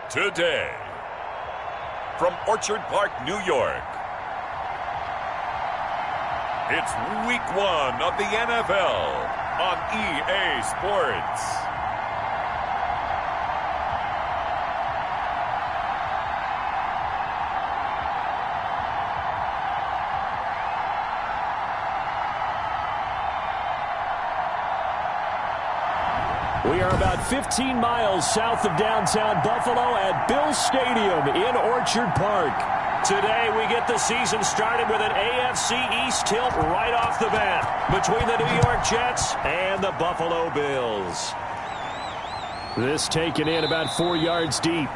today. From Orchard Park, New York, it's Week 1 of the NFL on EA Sports. We are about 15 miles south of downtown Buffalo at Bills Stadium in Orchard Park. Today we get the season started with an AFC East tilt right off the bat between the New York Jets and the Buffalo Bills. This taken in about 4 yards deep.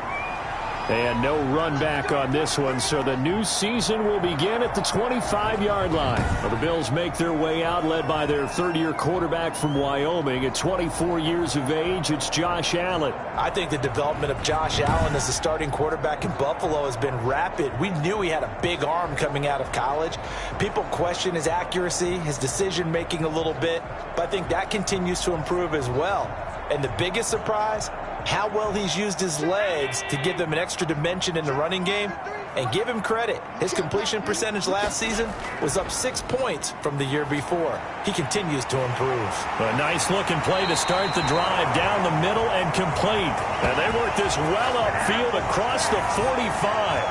And no run back on this one, so the new season will begin at the 25-yard line. Well, the Bills make their way out, led by their third-year quarterback from Wyoming. At 24 years of age, it's Josh Allen. I think the development of Josh Allen as the starting quarterback in Buffalo has been rapid. We knew he had a big arm coming out of college. People question his accuracy, his decision-making a little bit, but I think that continues to improve as well. And the biggest surprise, how well he's used his legs to give them an extra dimension in the running game. And give him credit, his completion percentage last season was up 6 points from the year before. He continues to improve. A nice looking play to start the drive down the middle and complete. And they work this well upfield across the 45.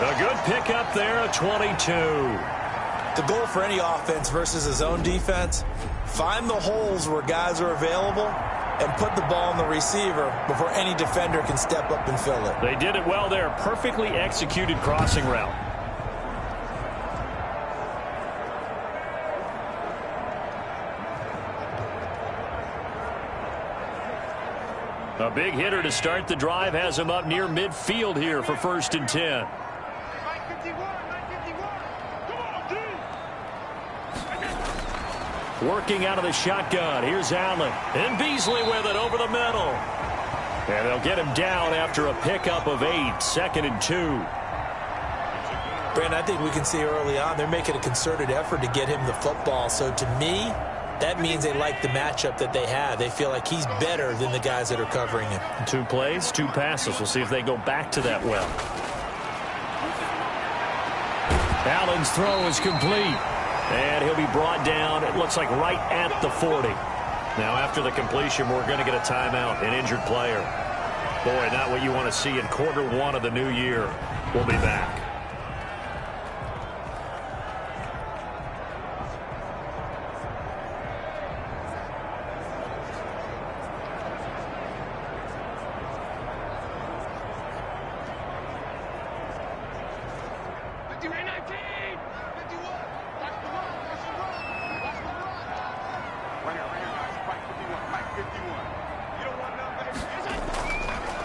A good pickup there at 22. The goal for any offense versus his own defense, find the holes where guys are available and put the ball on the receiver before any defender can step up and fill it. They did it well there. Perfectly executed crossing route. A big hitter to start the drive has him up near midfield here for 1st and 10. Working out of the shotgun. Here's Allen. And Beasley with it over the middle. And they'll get him down after a pickup of 8. 2nd and 2. Brandon, I think we can see early on they're making a concerted effort to get him the football. So to me, that means they like the matchup that they have. They feel like he's better than the guys that are covering him. 2 plays, 2 passes. We'll see if they go back to that well. Allen's throw is complete. And he'll be brought down, it looks like right at the 40. Now after the completion, we're going to get a timeout, an injured player. Boy, not what you want to see in quarter 1 of the new year. We'll be back.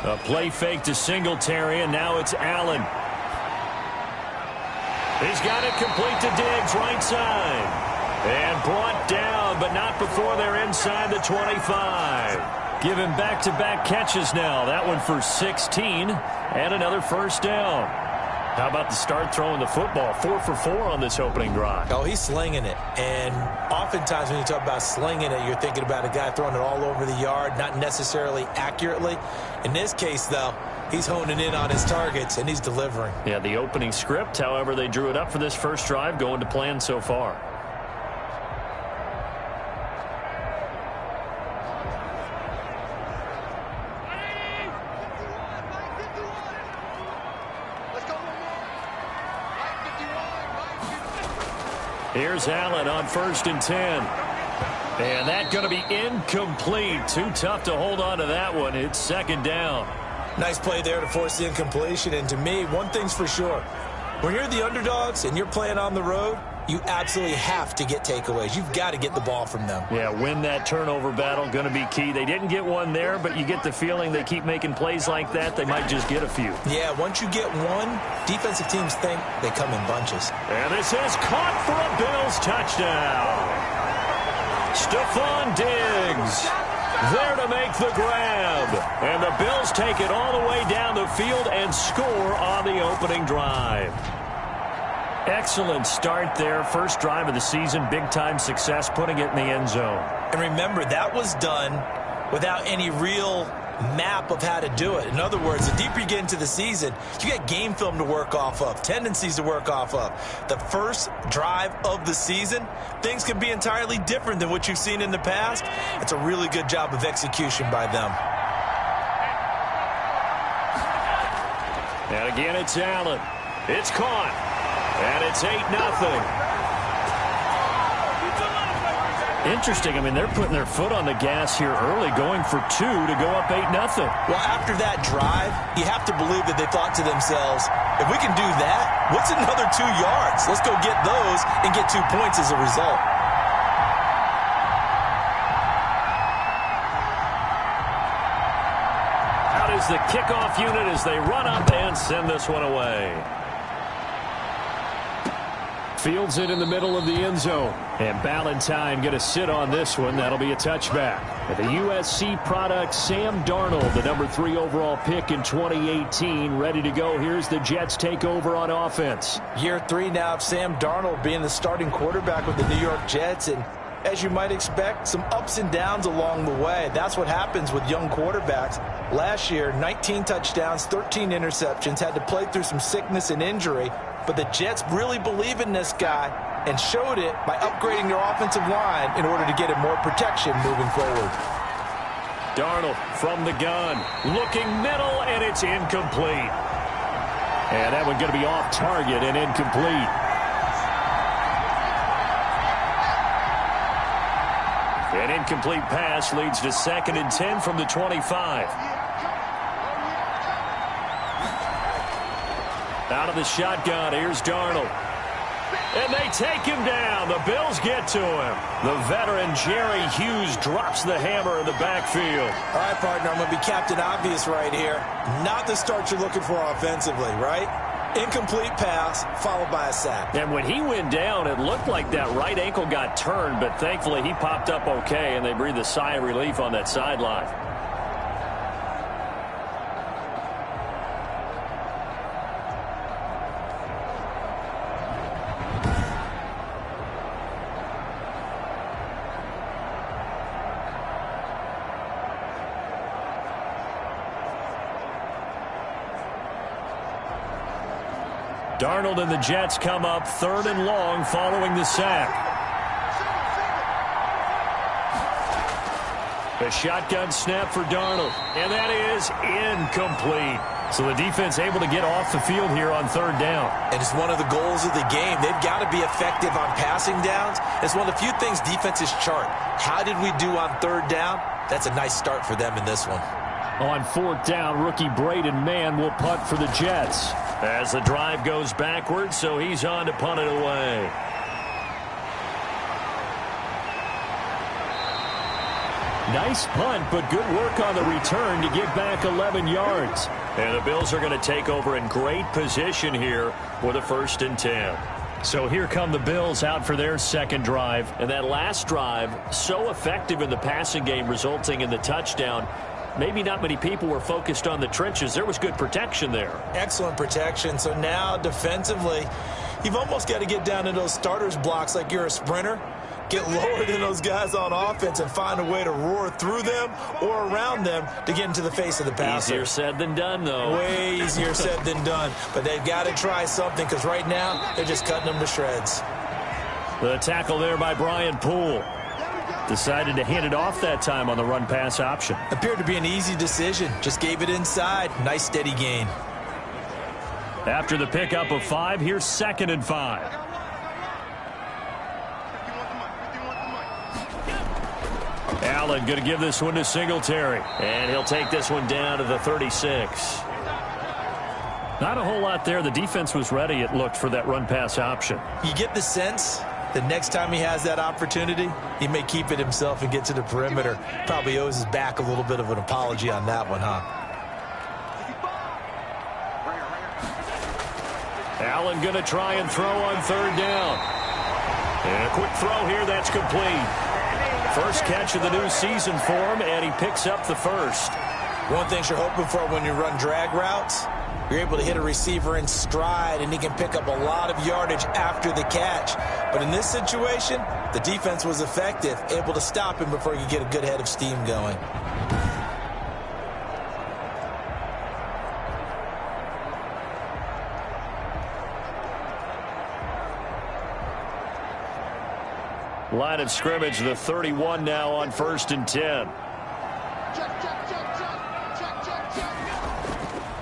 A play fake to Singletary, and now it's Allen. He's got it complete to Diggs, right side. And brought down, but not before they're inside the 25. Give him back-to-back catches now. That one for 16, and another first down. How about the start throwing the football? 4 for 4 on this opening drive. Oh, he's slinging it. And oftentimes when you talk about slinging it, you're thinking about a guy throwing it all over the yard, not necessarily accurately. In this case, though, he's honing in on his targets, and he's delivering. Yeah, the opening script, however, they drew it up for this first drive, going to plan so far. Here's Allen on 1st and 10. And that's going to be incomplete. Too tough to hold on to that one. It's 2nd down. Nice play there to force the incompletion. And to me, one thing's for sure. When you're the underdogs and you're playing on the road, you absolutely have to get takeaways. You've got to get the ball from them. Yeah, win that turnover battle, going to be key. They didn't get one there, but you get the feeling they keep making plays like that, they might just get a few. Yeah, once you get one, defensive teams think they come in bunches. And this is caught for a Bills touchdown. Stephon Diggs there to make the grab. And the Bills take it all the way down the field and score on the opening drive. Excellent start there. First drive of the season. Big-time success, putting it in the end zone. And remember, that was done without any real map of how to do it. In other words, the deeper you get into the season, you got game film to work off of, tendencies to work off of. The first drive of the season, things can be entirely different than what you've seen in the past. It's a really good job of execution by them. And again, it's Allen. It's caught. And it's 8-0. Interesting. I mean, they're putting their foot on the gas here early, going for 2 to go up 8-0. Well, after that drive, you have to believe that they thought to themselves, if we can do that, what's another 2 yards? Let's go get those and get 2 points as a result. Out is the kickoff unit as they run up and send this one away. Fields it in the middle of the end zone. And Ballantyne going to sit on this one. That'll be a touchback. And the USC product, Sam Darnold, the number 3 overall pick in 2018, ready to go. Here's the Jets take over on offense. Year 3 now of Sam Darnold being the starting quarterback with the New York Jets. And as you might expect, some ups and downs along the way. That's what happens with young quarterbacks. Last year, 19 touchdowns, 13 interceptions, had to play through some sickness and injury. But the Jets really believe in this guy and showed it by upgrading their offensive line in order to get him more protection moving forward. Darnold from the gun, looking middle, and it's incomplete. And that one going to be off target and incomplete. An incomplete pass leads to 2nd and 10 from the 25. Out of the shotgun, here's Darnold. And they take him down. The Bills get to him. The veteran Jerry Hughes drops the hammer in the backfield. All right, partner, I'm going to be Captain Obvious right here. Not the start you're looking for offensively, right? Incomplete pass followed by a sack. And when he went down, it looked like that right ankle got turned, but thankfully he popped up okay, and they breathed a sigh of relief on that sideline. Darnold and the Jets come up 3rd and long following the sack. A shotgun snap for Darnold, and that is incomplete. So the defense able to get off the field here on 3rd down. And it's one of the goals of the game. They've got to be effective on passing downs. It's one of the few things defenses chart. How did we do on 3rd down? That's a nice start for them in this one. On 4th down, rookie Braden Mann will punt for the Jets. As the drive goes backwards, so he's on to punt it away. Nice punt, but good work on the return to get back 11 yards. And the Bills are going to take over in great position here with a 1st and 10. So here come the Bills out for their 2nd drive. And that last drive, so effective in the passing game, resulting in the touchdown. Maybe not many people were focused on the trenches. There was good protection there. Excellent protection. So now defensively, you've almost got to get down to those starters blocks like you're a sprinter. Get lower than those guys on offense and find a way to roar through them or around them to get into the face of the passer. Easier said than done, though. Way easier said than done. But they've got to try something because right now they're just cutting them to shreds. The tackle there by Brian Poole. Decided to hand it off that time on the run-pass option. Appeared to be an easy decision. Just gave it inside. Nice steady gain. After the pickup of 5, here's 2nd and 5. Allen going to give this one to Singletary. And he'll take this one down to the 36. Not a whole lot there. The defense was ready, it looked, for that run-pass option. You get the sense the next time he has that opportunity, he may keep it himself and get to the perimeter. Probably owes his back a little bit of an apology on that one, huh? Allen going to try and throw on 3rd down. And a quick throw here, that's complete. First catch of the new season for him, and he picks up the 1st. One thing you're hoping for when you run drag routes, you're able to hit a receiver in stride, and he can pick up a lot of yardage after the catch. But in this situation, the defense was effective, able to stop him before you get a good head of steam going. Line of scrimmage, the 31 now on 1st and 10.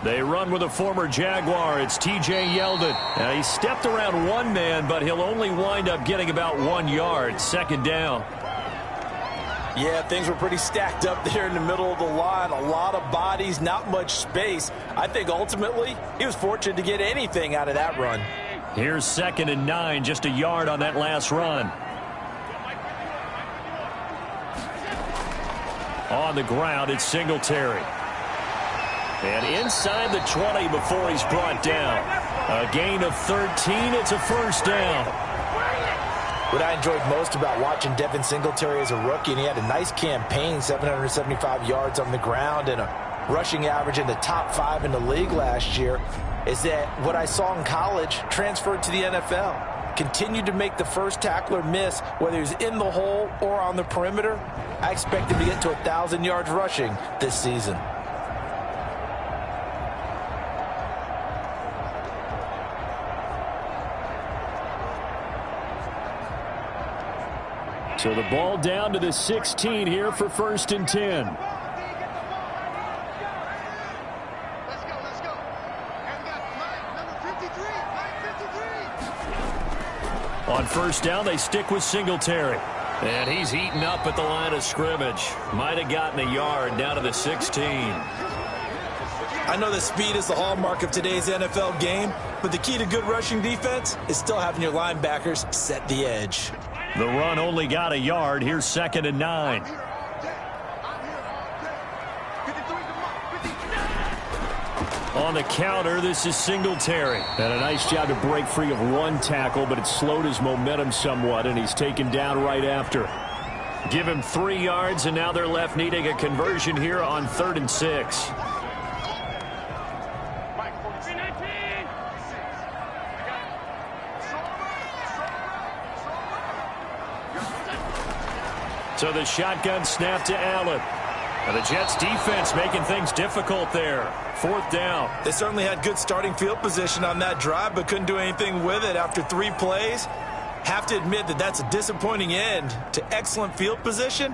They run with a former Jaguar. It's T.J. Yeldon. Now, he stepped around one man, but he'll only wind up getting about 1 yard. 2nd down. Yeah, things were pretty stacked up there in the middle of the line. A lot of bodies, not much space. I think ultimately he was fortunate to get anything out of that run. Here's 2nd and 9, just a yard on that last run. On the ground, it's Singletary. And inside the 20 before he's brought down. A gain of 13. It's a 1st down. What I enjoyed most about watching Devin Singletary as a rookie, and he had a nice campaign, 775 yards on the ground and a rushing average in the top 5 in the league last year, is that what I saw in college transferred to the NFL. Continued to make the first tackler miss, whether he's in the hole or on the perimeter. I expect him to get to 1,000 yards rushing this season. So the ball down to the 16 here for 1st and 10. On 1st down, they stick with Singletary. And he's eaten up at the line of scrimmage. Might have gotten a yard down to the 16. I know that speed is the hallmark of today's NFL game, but the key to good rushing defense is still having your linebackers set the edge. The run only got a yard. Here's 2nd and 9. On the counter, this is Singletary. And a nice job to break free of one tackle, but it slowed his momentum somewhat, and he's taken down right after. Give him 3 yards, and now they're left needing a conversion here on 3rd and 6. So the shotgun snap to Allen. And the Jets defense making things difficult there. 4th down. They certainly had good starting field position on that drive, but couldn't do anything with it after 3 plays. Have to admit that that's a disappointing end to excellent field position.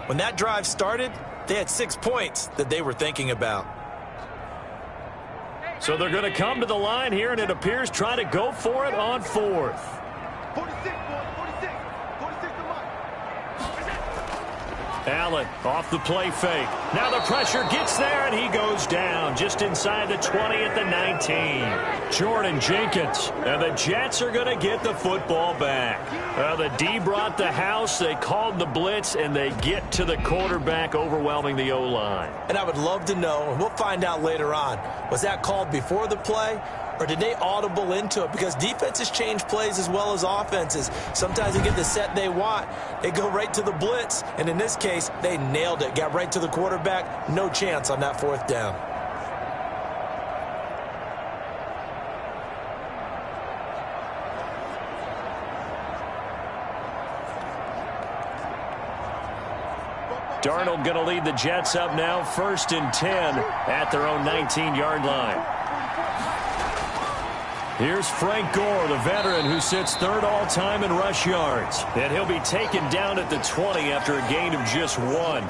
When that drive started, they had 6 points that they were thinking about. So they're going to come to the line here, and it appears try to go for it on 4th. 46. Allen off the play fake. Now the pressure gets there, and he goes down just inside the 20 at the 19. Jordan Jenkins. And the Jets are going to get the football back. The D brought the house. They called the blitz, and they get to the quarterback, overwhelming the O-line. And I would love to know, and we'll find out later on, was that called before the play? Or did they audible into it? Because defenses change plays as well as offenses. Sometimes they get the set they want. They go right to the blitz. And in this case, they nailed it. Got right to the quarterback. No chance on that 4th down. Darnold going to lead the Jets up now. 1st and 10 at their own 19-yard line. Here's Frank Gore, the veteran who sits 3rd all-time in rush yards. And he'll be taken down at the 20 after a gain of just 1.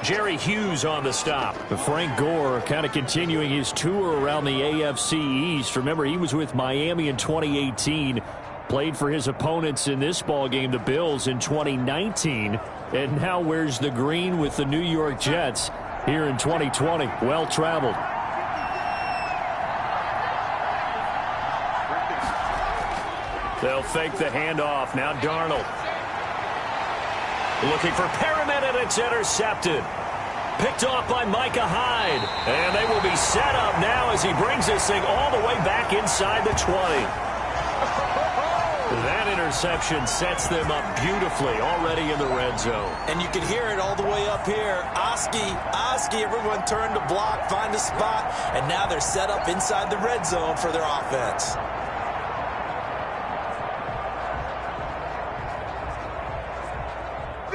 Jerry Hughes on the stop. Frank Gore kind of continuing his tour around the AFC East. Remember, he was with Miami in 2018. Played for his opponents in this ballgame, the Bills, in 2019. And now wears the green with the New York Jets here in 2020. Well-traveled. They'll fake the handoff. Now Darnold. Looking for Perriman, and it's intercepted. Picked off by Micah Hyde. And they will be set up now as he brings this thing all the way back inside the 20. That interception sets them up beautifully already in the red zone. And you can hear it all the way up here. Oski, everyone turned to block, find a spot, and now they're set up inside the red zone for their offense.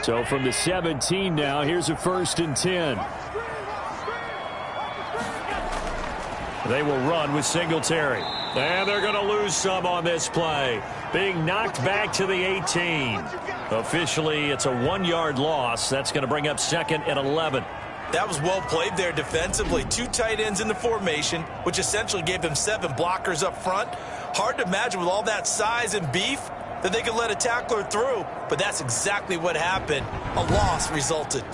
So from the 17 now, here's a 1st and 10. They will run with Singletary. And they're going to lose some on this play. being knocked back to the 18. Officially, it's a 1-yard loss. That's going to bring up 2nd and 11. That was well played there defensively. 2 tight ends in the formation, which essentially gave them 7 blockers up front. Hard to imagine with all that size and beef that they could let a tackler through, but that's exactly what happened. A loss resulted.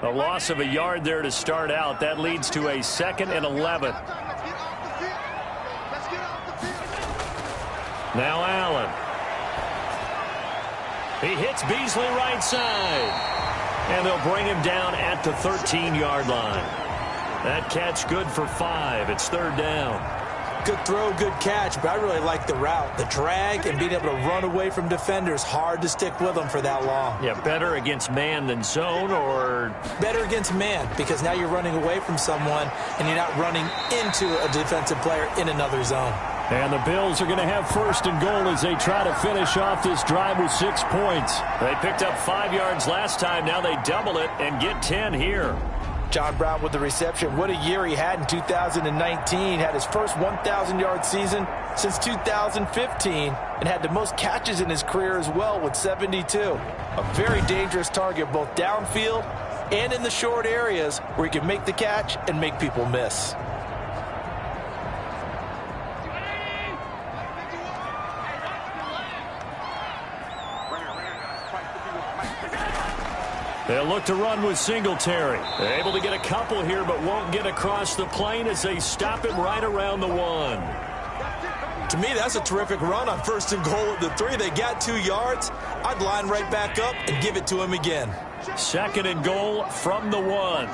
A loss of a yard there to start out. That leads to a 2nd and 11. Now Allen. He hits Beasley right side. And they'll bring him down at the 13-yard line. That catch good for 5. It's 3rd down. Good throw, good catch, but I really like the route. The drag and being able to run away from defenders. Hard to stick with them for that long. Yeah, better against man than zone, or? Better against man, because now you're running away from someone and you're not running into a defensive player in another zone. And the Bills are going to have 1st and goal as they try to finish off this drive with 6 points. They picked up 5 yards last time. Now they double it and get 10 here. John Brown with the reception. What a year he had in 2019. Had his first 1,000-yard season since 2015 and had the most catches in his career as well with 72. A very dangerous target both downfield and in the short areas where he can make the catch and make people miss. They'll look to run with Singletary. They're able to get a couple here, but won't get across the plane as they stop him right around the 1. To me, that's a terrific run on 1st and goal at the 3. They got 2 yards. I'd line right back up and give it to him again. 2nd and goal from the 1.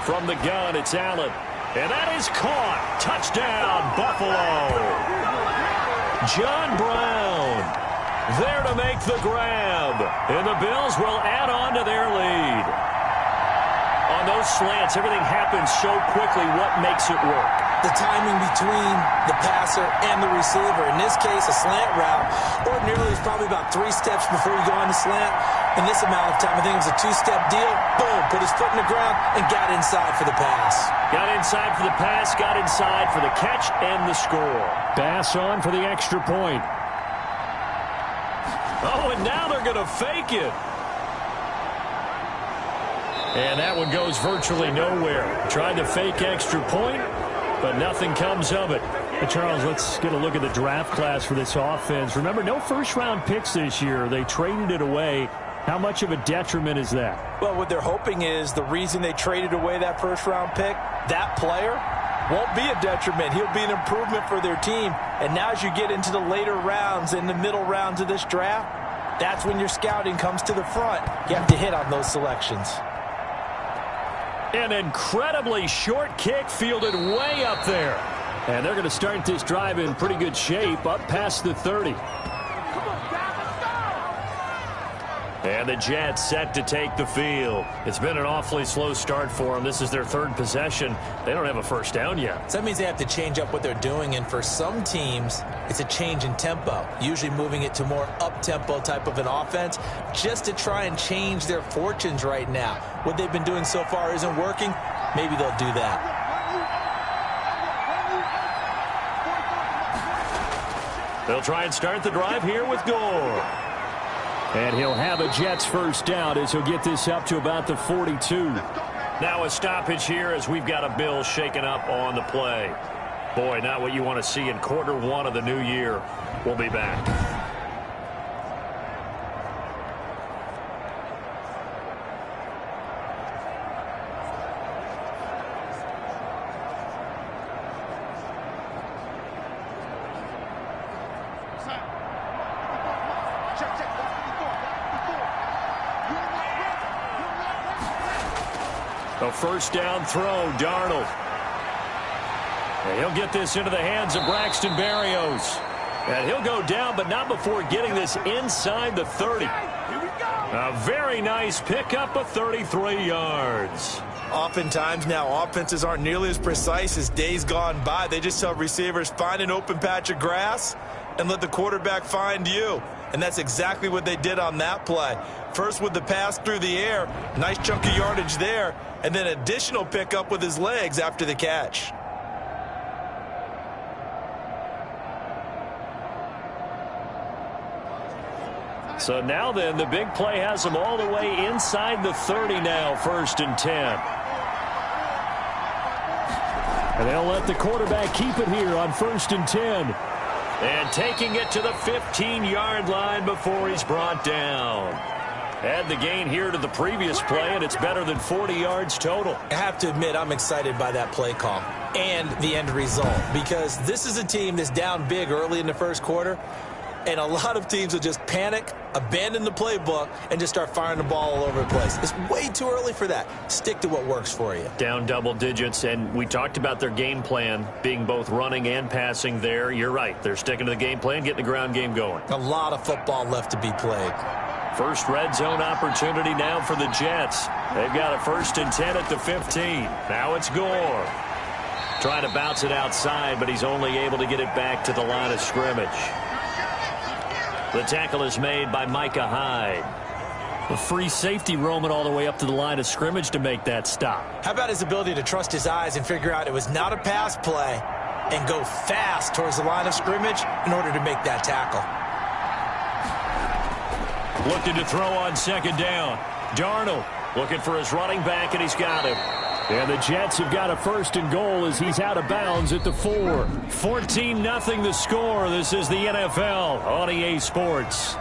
From the gun, it's Allen. And that is caught. Touchdown, Buffalo. John Brown there to make the grab. And the Bills will add on to their lead. On those slants, everything happens so quickly. What makes it work? The timing between the passer and the receiver. In this case, a slant route. Ordinarily, it's probably about 3 steps before you go on the slant. In this amount of time, I think it was a 2-step deal. Boom, put his foot in the ground and got inside for the pass. Got inside for the pass, got inside for the catch and the score. Bass on for the extra point. Oh, and now they're going to fake it. And that one goes virtually nowhere. Tried to fake extra point, but nothing comes of it. Hey, Charles, let's get a look at the draft class for this offense. Remember, no first-round picks this year. They traded it away. How much of a detriment is that? Well, what they're hoping is the reason they traded away that first-round pick, that player won't be a detriment. He'll be an improvement for their team. And now as you get into the later rounds, in the middle rounds of this draft, that's when your scouting comes to the front. You have to hit on those selections. An incredibly short kick fielded way up there. And they're going to start this drive in pretty good shape, up past the 30. And the Jets set to take the field. It's been an awfully slow start for them. This is their 3rd possession. They don't have a first down yet. So that means they have to change up what they're doing, and for some teams, it's a change in tempo, usually moving it to more up-tempo type of an offense, just to try and change their fortunes right now. What they've been doing so far isn't working. Maybe they'll do that. They'll try and start the drive here with Gore. And he'll have a Jets first down as he'll get this up to about the 42. Now a stoppage here as we've got a Bill shaken up on the play. Boy, not what you want to see in Q1 of the new year. We'll be back. A first down throw, Darnold. And he'll get this into the hands of Braxton Berrios. And he'll go down, but not before getting this inside the 30. A very nice pickup of 33 yards. Oftentimes now, offenses aren't nearly as precise as days gone by. They just tell receivers, find an open patch of grass and let the quarterback find you. and that's exactly what they did on that play. First with the pass through the air, nice chunk of yardage there, and then additional pickup with his legs after the catch. So now then, the big play has them all the way inside the 30 now, 1st and 10. And they'll let the quarterback keep it here on 1st and 10. And taking it to the 15-yard line before he's brought down. Add the gain here to the previous play, and it's better than 40 yards total. I have to admit, I'm excited by that play call and the end result, because this is a team that's down big early in the first quarter, and a lot of teams will just panic, abandon the playbook, and just start firing the ball all over the place. It's way too early for that. Stick to what works for you. Down double digits, and we talked about their game plan being both running and passing there. You're right. They're sticking to the game plan, getting the ground game going. A lot of football left to be played. First red zone opportunity now for the Jets. They've got a 1st and 10 at the 15. Now it's Gore. Trying to bounce it outside, but he's only able to get it back to the line of scrimmage. The tackle is made by Micah Hyde. A free safety roaming all the way up to the line of scrimmage to make that stop. How about his ability to trust his eyes and figure out it was not a pass play and go fast towards the line of scrimmage in order to make that tackle. Looking to throw on 2nd down. Darnold looking for his running back, and he's got him. And the Jets have got a 1st and goal as he's out of bounds at the 4. 14-0 the score. This is the NFL on EA Sports.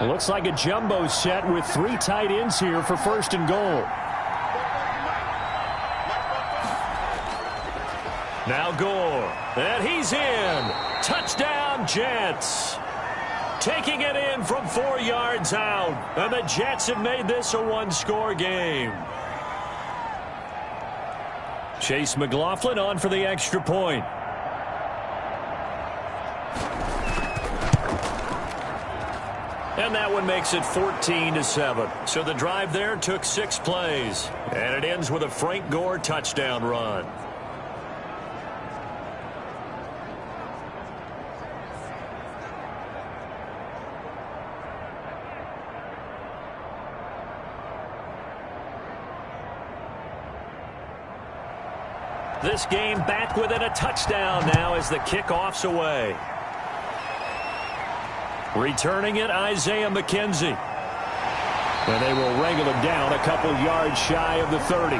It looks like a jumbo set with 3 tight ends here for 1st and goal. Now Gore, and he's in. Touchdown, Jets. Taking it in from 4 yards out, and the Jets have made this a 1-score game. Chase McLaughlin on for the extra point. And that one makes it 14-7. So the drive there took 6 plays, and it ends with a Frank Gore touchdown run. This game back within a touchdown now as the kickoff's away. Returning it, Isaiah McKenzie. And they will wrangle him down a couple yards shy of the 30.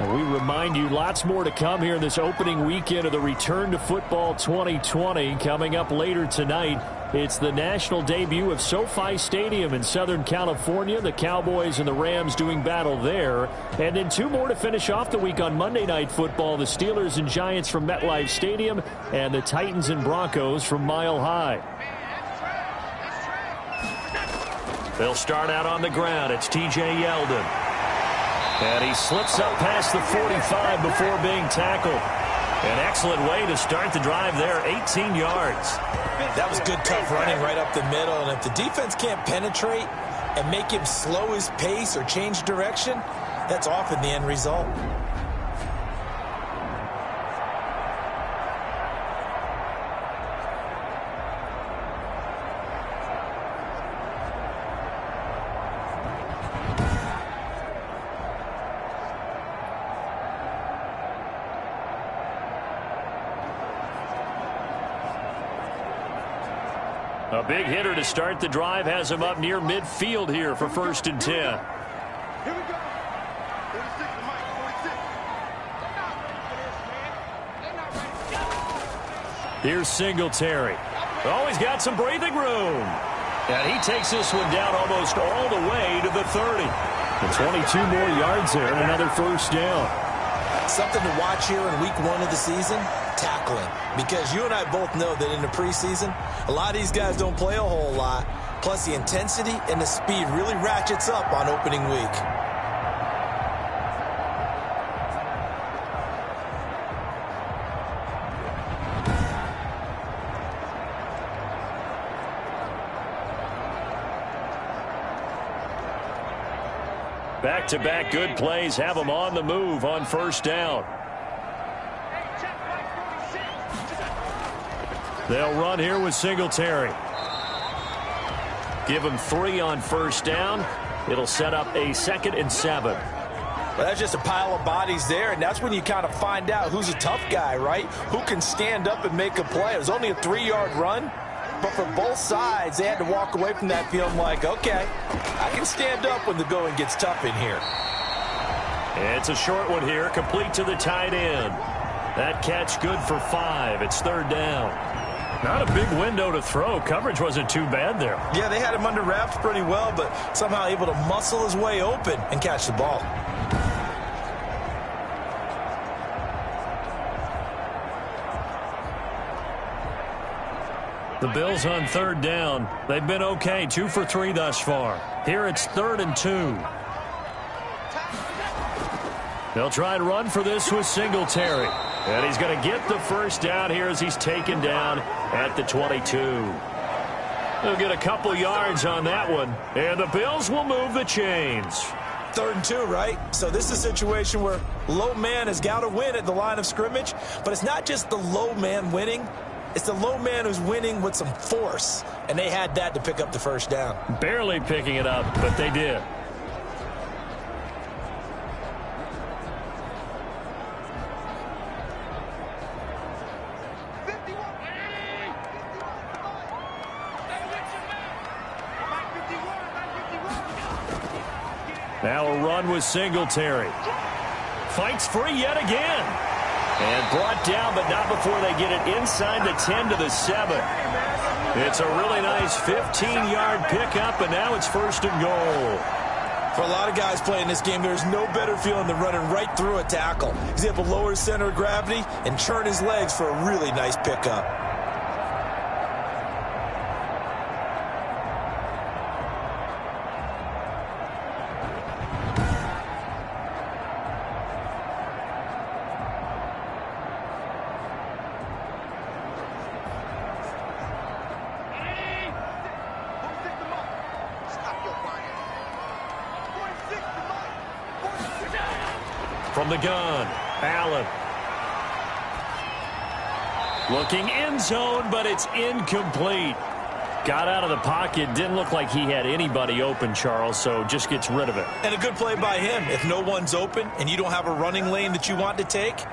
And we remind you, lots more to come here in this opening weekend of the Return to Football 2020. Coming up later tonight, it's the national debut of SoFi Stadium in Southern California. The Cowboys and the Rams doing battle there. And then 2 more to finish off the week on Monday Night Football. The Steelers and Giants from MetLife Stadium and the Titans and Broncos from Mile High. They'll start out on the ground. It's TJ Yeldon. And he slips up past the 45 before being tackled. An excellent way to start the drive there, 18 yards. That was good, tough running right up the middle. And if the defense can't penetrate and make him slow his pace or change direction, that's often the end result. A big hitter to start the drive has him up near midfield here for 1st and 10. Here we go. 46 to Mike, 46. Here's Singletary. Oh, he's got some breathing room. And he takes this one down almost all the way to the 30. And 22 more yards there and another 1st down. Something to watch here in week 1 of the season, tackling. Because you and I both know that in the preseason, a lot of these guys don't play a whole lot. Plus, the intensity and the speed really ratchets up on opening week. Back-to-back good plays have them on the move on first down. They'll run here with Singletary. Give him 3 on first down. It'll set up a 2nd and 7. Well, that's just a pile of bodies there, and that's when you kind of find out who's a tough guy, right? Who can stand up and make a play. It was only a 3-yard run, but for both sides, they had to walk away from that feeling like, okay, I can stand up when the going gets tough in here. It's a short one here, complete to the tight end. That catch good for 5. It's 3rd down. Not a big window to throw. Coverage wasn't too bad there. Yeah, they had him under wraps pretty well, but somehow able to muscle his way open and catch the ball. The Bills on 3rd down. They've been okay, 2 for 3 thus far. Here it's 3rd and 2. They'll try and run for this with Singletary. And he's going to get the first down here as he's taken down at the 22. They'll get a couple yards on that one. And the Bills will move the chains. 3rd and 2, right? So this is a situation where low man has got to win at the line of scrimmage. But it's not just the low man winning. It's the low man who's winning with some force. And they had that to pick up the first down. Barely picking it up, but they did. Now a run with Singletary. Fights free yet again. And brought down, but not before they get it inside the 10 to the 7. It's a really nice 15-yard pickup, and now it's 1st and goal. For a lot of guys playing this game, there's no better feeling than running right through a tackle. He's able to lower his center of gravity and churn his legs for a really nice pickup. From the gun, Allen. Looking end zone, but it's incomplete. Got out of the pocket. Didn't look like he had anybody open, Charles, so just gets rid of it. And a good play by him. If no one's open and you don't have a running lane that you want to take,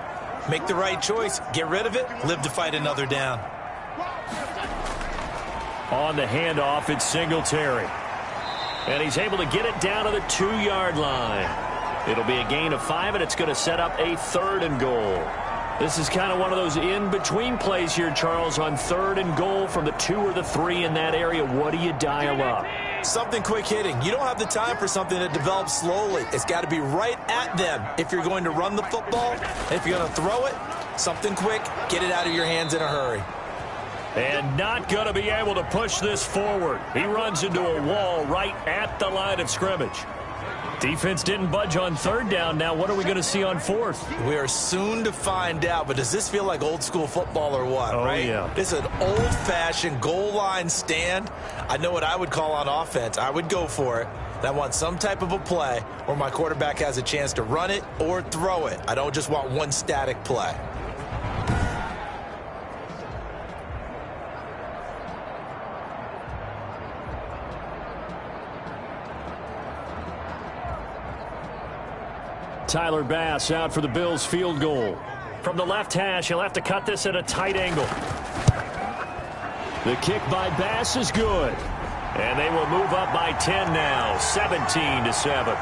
make the right choice. Get rid of it. Live to fight another down. On the handoff, it's Singletary. And he's able to get it down to the 2-yard line. It'll be a gain of 5, and it's going to set up a 3rd and goal. This is kind of one of those in-between plays here, Charles, on 3rd and goal from the 2 or the 3 in that area. What do you dial up? Something quick hitting. You don't have the time for something that develops slowly. It's got to be right at them if you're going to run the football. And if you're going to throw it, something quick, get it out of your hands in a hurry. And not going to be able to push this forward. He runs into a wall right at the line of scrimmage. Defense didn't budge on 3rd down. Now what are we going to see on 4th? We are soon to find out, but does this feel like old school football or what, right? Yeah. This is an old-fashioned goal line stand. I know what I would call on offense. I would go for it. And I want some type of a play where my quarterback has a chance to run it or throw it. I don't just want one static play. Tyler Bass out for the Bills field goal. From the left hash, he'll have to cut this at a tight angle. The kick by Bass is good. And they will move up by 10 now, 17-7.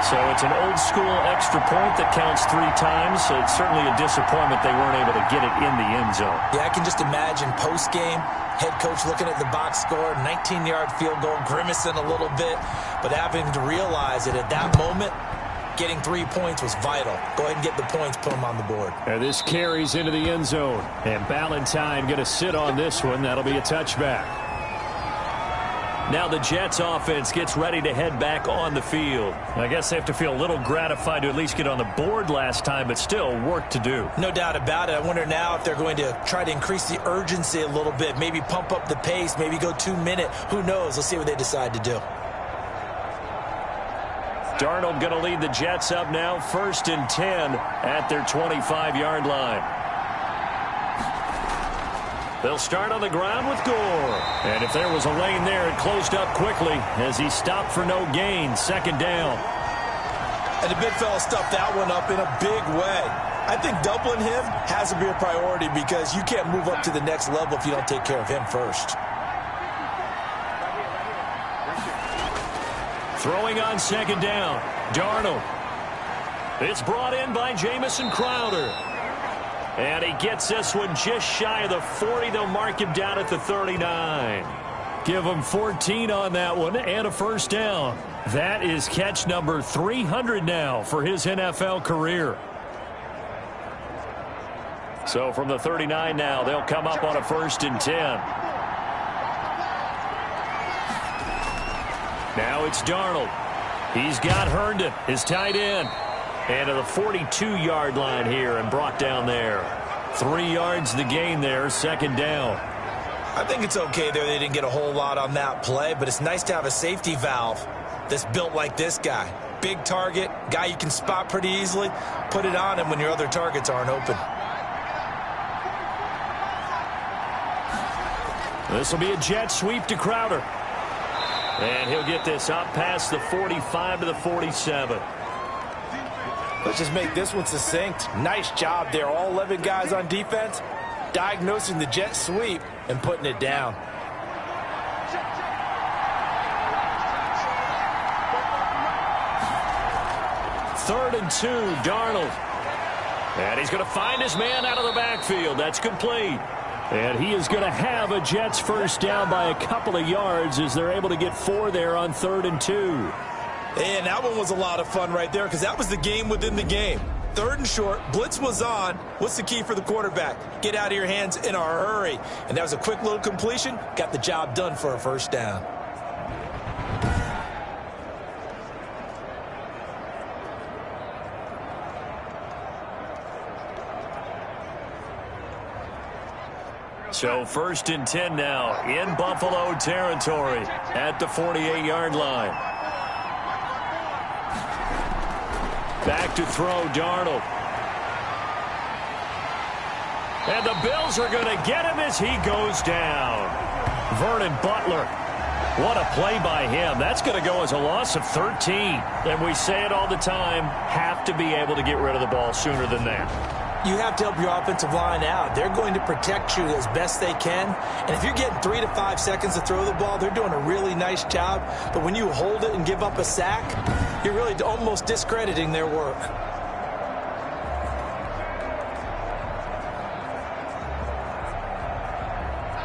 So it's an old-school extra point that counts 3 times. So it's certainly a disappointment they weren't able to get it in the end zone. Yeah, I can just imagine post-game, head coach looking at the box score, 19-yard field goal, grimacing a little bit, but having to realize that at that moment, getting 3 points was vital. Go ahead and get the points, put them on the board. And this carries into the end zone. And Ballantyne going to sit on this one. That'll be a touchback. Now the Jets offense gets ready to head back on the field. I guess they have to feel a little gratified to at least get on the board last time, but still work to do. No doubt about it. I wonder now if they're going to try to increase the urgency a little bit, maybe pump up the pace, maybe go 2-minute. Who knows? Let's see what they decide to do. Darnold going to lead the Jets up now, 1st and 10 at their 25-yard line. They'll start on the ground with Gore. And if there was a lane there, it closed up quickly as he stopped for no gain. 2nd down. And the big fella stuffed that one up in a big way. I think doubling him has to be a priority because you can't move up to the next level if you don't take care of him first. Throwing on 2nd down. Darnold. It's brought in by Jamison Crowder. And he gets this one just shy of the 40. They'll mark him down at the 39. Give him 14 on that one and a 1st down. That is catch number 300 now for his NFL career. So from the 39 now, they'll come up on a 1st and 10. Now it's Darnold. He's got Herndon, his tight end. And to the 42-yard line here and brought down there. 3 yards the gain there, 2nd down. I think it's okay there. They didn't get a whole lot on that play, but it's nice to have a safety valve that's built like this guy. Big target, guy you can spot pretty easily. Put it on him when your other targets aren't open. This will be a jet sweep to Crowder. And he'll get this up past the 45 to the 47. Let's just make this one succinct. Nice job there. All 11 guys on defense diagnosing the jet sweep and putting it down. Third and 2, Darnold. And he's going to find his man out of the backfield. That's complete. And he is going to have a Jets 1st down by a couple of yards as they're able to get 4 there on 3rd and 2. And that one was a lot of fun right there because that was the game within the game. 3rd and short, blitz was on. What's the key for the quarterback? Get out of your hands in a hurry. And that was a quick little completion. Got the job done for a 1st down. So 1st and 10 now in Buffalo territory at the 48-yard line. Back to throw, Darnold. And the Bills are going to get him as he goes down. Vernon Butler. What a play by him. That's going to go as a loss of 13. And we say it all the time, have to be able to get rid of the ball sooner than that. You have to help your offensive line out. They're going to protect you as best they can. And if you're getting 3 to 5 seconds to throw the ball, they're doing a really nice job. But when you hold it and give up a sack, you're really almost discrediting their work.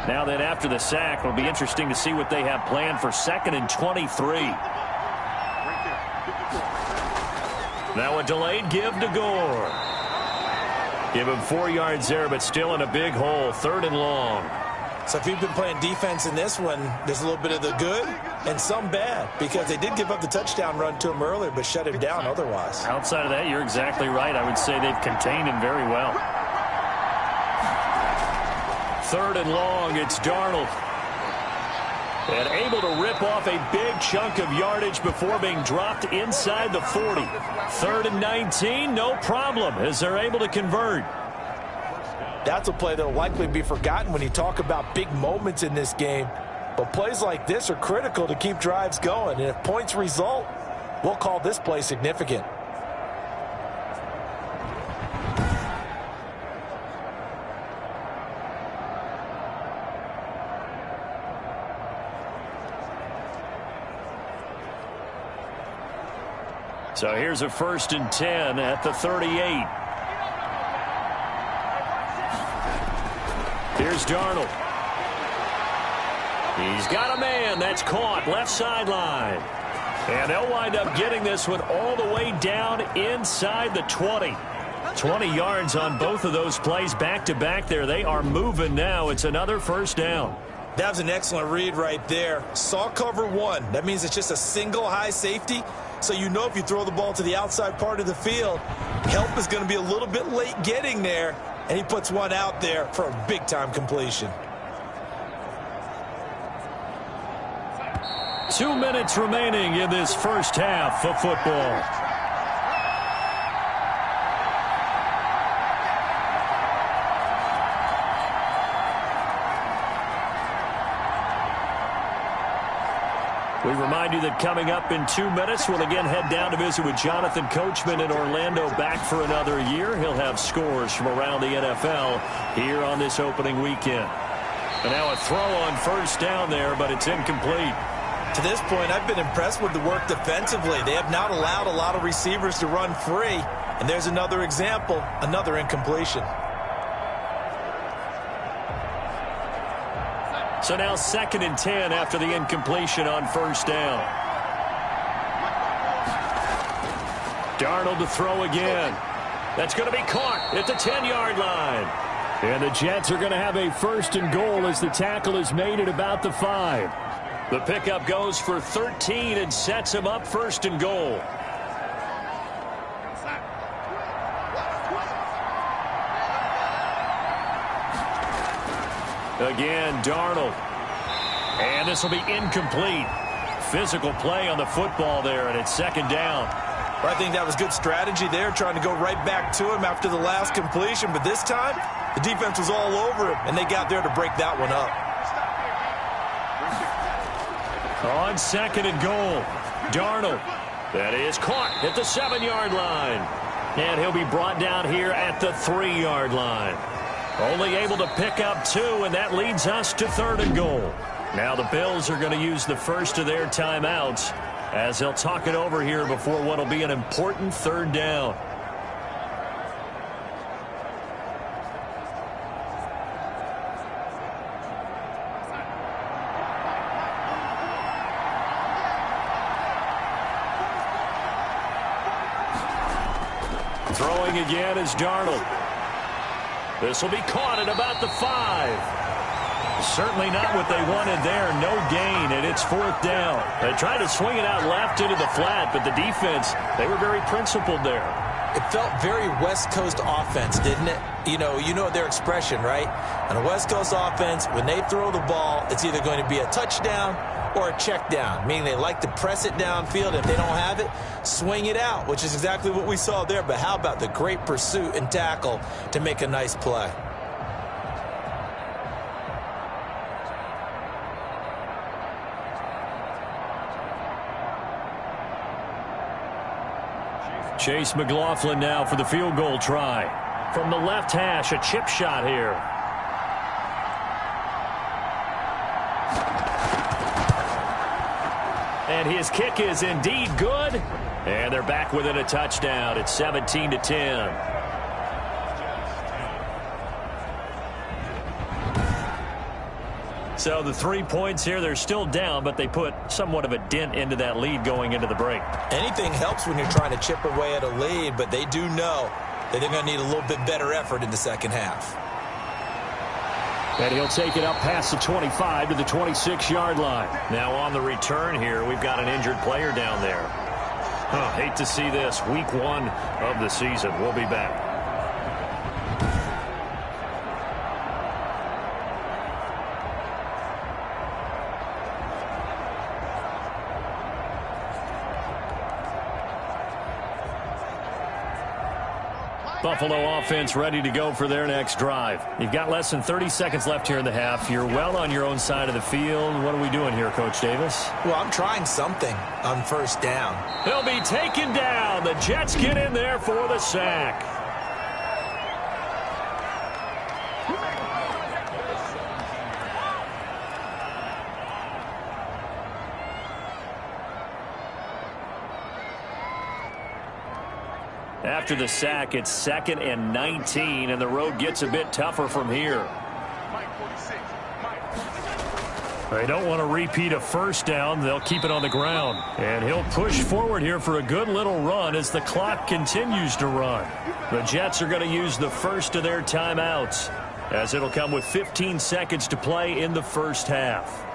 Now then, after the sack, it'll be interesting to see what they have planned for 2nd and 23. Now a delayed give to Gore. Give him 4 yards there, but still in a big hole. 3rd and long. So if you've been playing defense in this one, there's a little bit of the good and some bad because they did give up the touchdown run to him earlier but shut him down otherwise. Outside of that, you're exactly right. I would say they've contained him very well. 3rd and long, it's Darnold. And able to rip off a big chunk of yardage before being dropped inside the 40. 3rd and 19, no problem, as they're able to convert. That's a play that will likely be forgotten when you talk about big moments in this game. But plays like this are critical to keep drives going. And if points result, we'll call this play significant. So here's a 1st and 10 at the 38. Here's Darnold. He's got a man. That's caught. Left sideline. And they'll wind up getting this one all the way down inside the 20. 20 yards on both of those plays back-to-back there. They are moving now. It's another 1st down. That was an excellent read right there. Saw cover one. That means it's just a single high safety. So you know if you throw the ball to the outside part of the field, help is going to be a little bit late getting there. And he puts one out there for a big-time completion. 2 minutes remaining in this first half of football. We remind you that coming up in 2 minutes, we'll again head down to visit with Jonathan Coachman in Orlando, back for another year. He'll have scores from around the NFL here on this opening weekend. And now a throw on first down there, but it's incomplete. To this point, I've been impressed with the work defensively. They have not allowed a lot of receivers to run free. And there's another example, another incompletion. So now 2nd and 10 after the incompletion on first down. Darnold to throw again. That's going to be caught at the 10-yard line. And the Jets are going to have a 1st and goal as the tackle is made at about the 5. The pickup goes for 13 and sets him up 1st and goal. Again, Darnold. And this will be incomplete. Physical play on the football there, and it's 2nd down. I think that was good strategy there, trying to go right back to him after the last completion. But this time, the defense was all over him, and they got there to break that one up. On 2nd and goal, Darnold. That is caught at the 7-yard line. And he'll be brought down here at the 3-yard line. Only able to pick up 2, and that leads us to 3rd and goal. Now the Bills are going to use the first of their timeouts as they'll talk it over here before what will be an important 3rd down. Throwing again is Darnold. This will be caught at about the 5. Certainly not what they wanted there. No gain, and it's 4th down. They tried to swing it out left into the flat, but the defense, they were very principled there. It felt very West Coast offense, didn't it? You know their expression, right? On a West Coast offense, when they throw the ball, it's either going to be a touchdown or a check down, meaning they like to press it downfield. If they don't have it, swing it out, which is exactly what we saw there. But how about the great pursuit and tackle to make a nice play? Chase McLaughlin now for the field goal try. From the left hash, a chip shot here. And his kick is indeed good. And they're back within a touchdown. It's 17-10. So the 3 points here, they're still down, but they put somewhat of a dent into that lead going into the break. Anything helps when you're trying to chip away at a lead, but they do know that they're going to need a little bit better effort in the second half. And he'll take it up past the 25 to the 26-yard line. Now on the return here, we've got an injured player down there. Hate to see this. Week 1 of the season. We'll be back. Buffalo offense ready to go for their next drive. You've got less than 30 seconds left here in the half. You're well on your own side of the field. What are we doing here, Coach Davis? Well, I'm trying something on first down. He'll be taken down. The Jets get in there for the sack. After the sack, it's 2nd and 19, and the road gets a bit tougher from here. They don't want to repeat a first down. They'll keep it on the ground. And he'll push forward here for a good little run as the clock continues to run. The Jets are going to use the first of their timeouts. as it'll come with 15 seconds to play in the first half.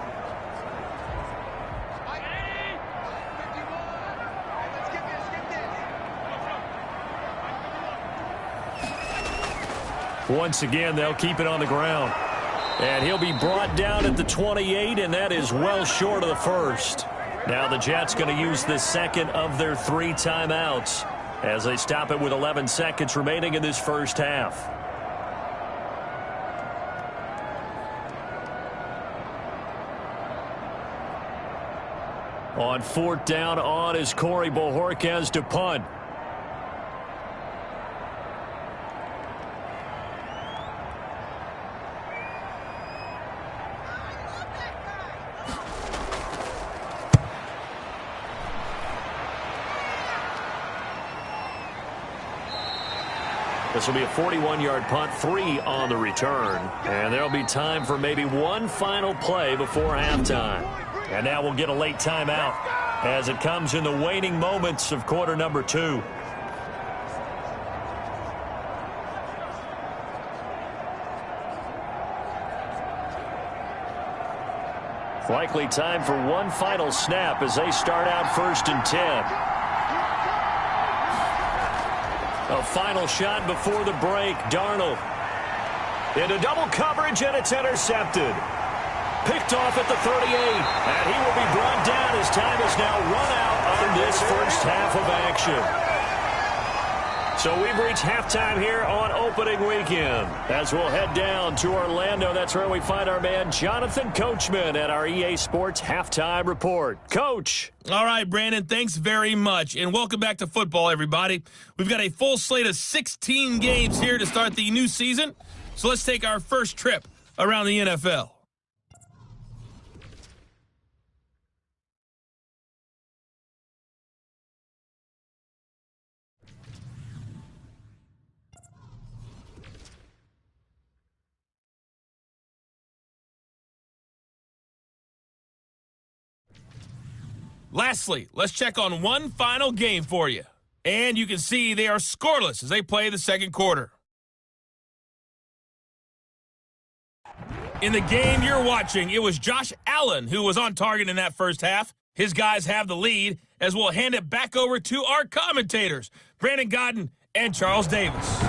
Once again, they'll keep it on the ground. And he'll be brought down at the 28, and that is well short of the first. Now the Jets going to use the second of their 3 timeouts as they stop it with 11 seconds remaining in this first half. On 4th down on is Corey Bojorquez to punt. This will be a 41-yard punt, 3 on the return. And there'll be time for maybe one final play before halftime. And now we'll get a late timeout as it comes in the waning moments of quarter number 2. Likely time for one final snap as they start out 1st and 10. A final shot before the break. Darnold into double coverage, and it's intercepted. Picked off at the 38, and he will be brought down as time is now run out on this first half of action. So we've reached halftime here on opening weekend. As we'll head down to Orlando, that's where we find our man Jonathan Coachman at our EA Sports Halftime Report. Coach. All right, Brandon, thanks very much. And welcome back to football, everybody. We've got a full slate of 16 games here to start the new season. So let's take our first trip around the NFL. Lastly, let's check on one final game for you. And you can see they are scoreless as they play the second quarter. In the game you're watching, it was Josh Allen who was on target in that first half. His guys have the lead as we'll hand it back over to our commentators, Brandon Godden and Charles Davis.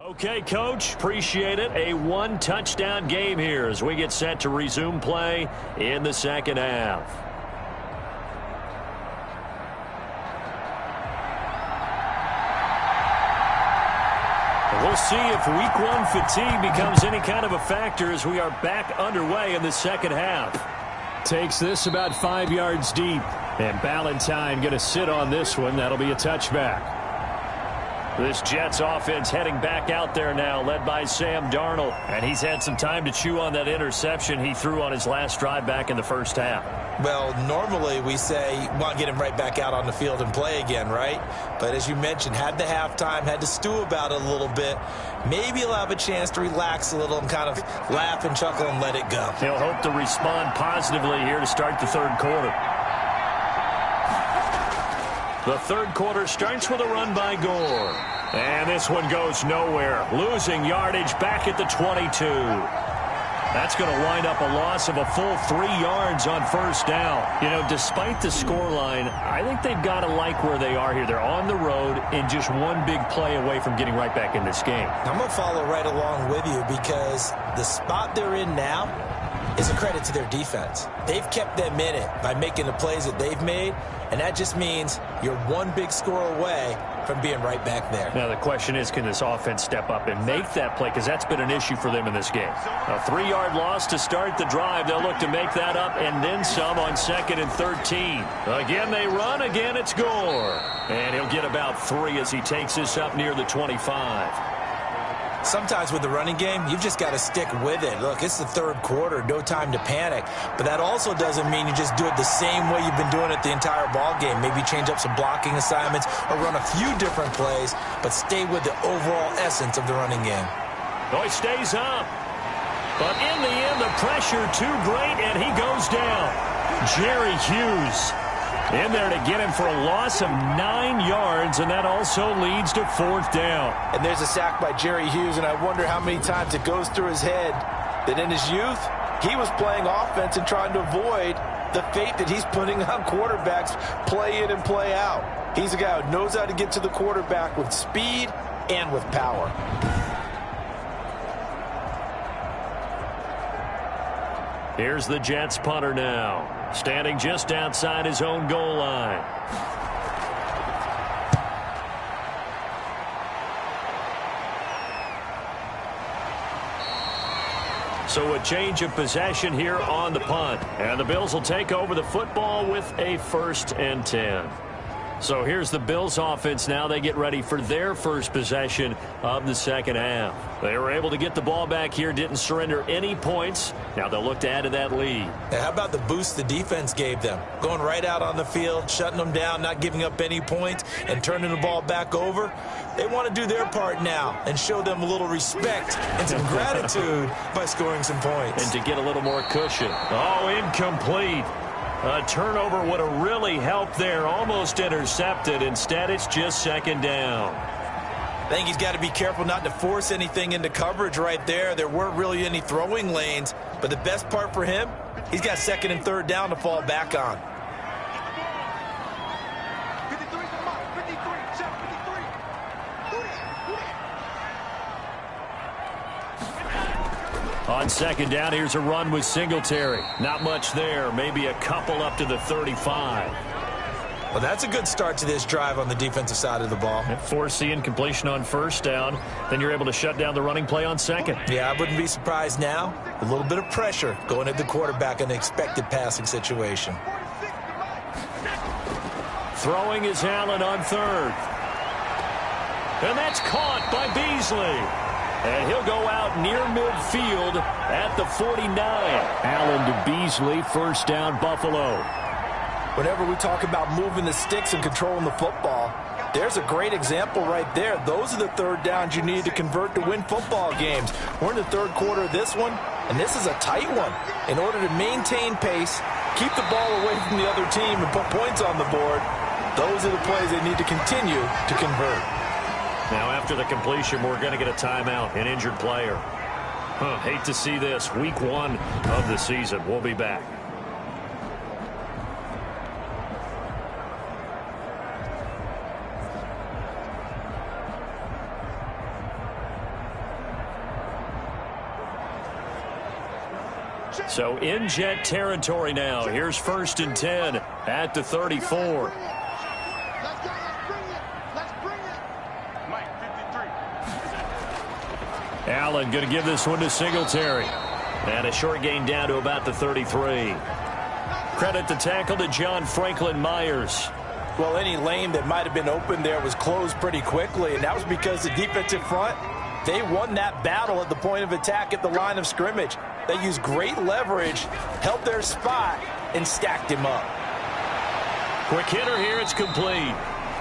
Okay, Coach, appreciate it. A one-touchdown game here as we get set to resume play in the second half. We'll see if week one fatigue becomes any kind of a factor as we are back underway in the second half. Takes this about 5 yards deep. And Ballantyne going to sit on this one. That'll be a touchback. This Jets offense heading back out there now, led by Sam Darnold. And he's had some time to chew on that interception he threw on his last drive back in the first half. Well, normally we say, want to get him right back out on the field and play again, right? But as you mentioned, had the halftime, had to stew about it a little bit. Maybe he'll have a chance to relax a little and kind of laugh and chuckle and let it go. He'll hope to respond positively here to start the third quarter. The third quarter starts with a run by Gore. And this one goes nowhere. Losing yardage back at the 22. That's going to wind up a loss of a full 3 yards on first down. You know, despite the scoreline, I think they've got to like where they are here. They're on the road and just one big play away from getting right back in this game. I'm going to follow right along with you because the spot they're in now is a credit to their defense. They've kept them in it by making the plays that they've made, and that just means you're one big score away from being right back there. Now the question is, can this offense step up and make that play? Because that's been an issue for them in this game. A 3-yard loss to start the drive. They'll look to make that up and then some on 2nd and 13. Again they run. Again it's Gore. And he'll get about 3 as he takes this up near the 25. Sometimes with the running game, you've just got to stick with it. Look, it's the third quarter, no time to panic. But that also doesn't mean you just do it the same way you've been doing it the entire ball game. Maybe change up some blocking assignments or run a few different plays, but stay with the overall essence of the running game. Oh, he stays up. But in the end, the pressure too great, and he goes down. Jerry Hughes in there to get him for a loss of 9 yards, and that also leads to 4th down. And there's a sack by Jerry Hughes, and I wonder how many times it goes through his head that in his youth, he was playing offense and trying to avoid the fate that he's putting on quarterbacks play in and play out. He's a guy who knows how to get to the quarterback with speed and with power. Here's the Jets punter now, standing just outside his own goal line. So a change of possession here on the punt. And the Bills will take over the football with a 1st and 10. So here's the Bills offense now. They get ready for their first possession of the second half. They were able to get the ball back here, didn't surrender any points. Now they'll look to add to that lead. And how about the boost the defense gave them? Going right out on the field, shutting them down, not giving up any points, and turning the ball back over. They want to do their part now and show them a little respect and some gratitude by scoring some points. And to get a little more cushion. Oh, incomplete. A turnover would have really helped there. Almost intercepted. Instead, it's just 2nd down. I think he's got to be careful not to force anything into coverage right there. There weren't really any throwing lanes. But the best part for him, he's got 2nd and 3rd down to fall back on. On 2nd down, here's a run with Singletary. Not much there. Maybe a couple up to the 35. Well, that's a good start to this drive on the defensive side of the ball. Foreseeing completion on 1st down. Then you're able to shut down the running play on 2nd. Yeah, I wouldn't be surprised now. A little bit of pressure going at the quarterback in the expected passing situation. Throwing is Allen on 3rd. And that's caught by Beasley. And he'll go out near midfield at the 49. Allen to Beasley, 1st down, Buffalo. Whenever we talk about moving the sticks and controlling the football, there's a great example right there. Those are the 3rd downs you need to convert to win football games. We're in the 3rd quarter of this one, and this is a tight one. In order to maintain pace, keep the ball away from the other team, and put points on the board, those are the plays they need to continue to convert. Now, after the completion, we're going to get a timeout, an injured player. Hate to see this. Week 1 of the season. We'll be back. So in Jet territory now. Here's 1st and 10 at the 34. Let's go. Let's bring it. Mike, 53. Allen going to give this one to Singletary. And a short gain down to about the 33. Credit the tackle to John Franklin Myers. Well, any lane that might have been open there was closed pretty quickly, and that was because the defensive front, they won that battle at the point of attack at the line of scrimmage. They used great leverage, held their spot, and stacked him up. Quick hitter here, it's complete.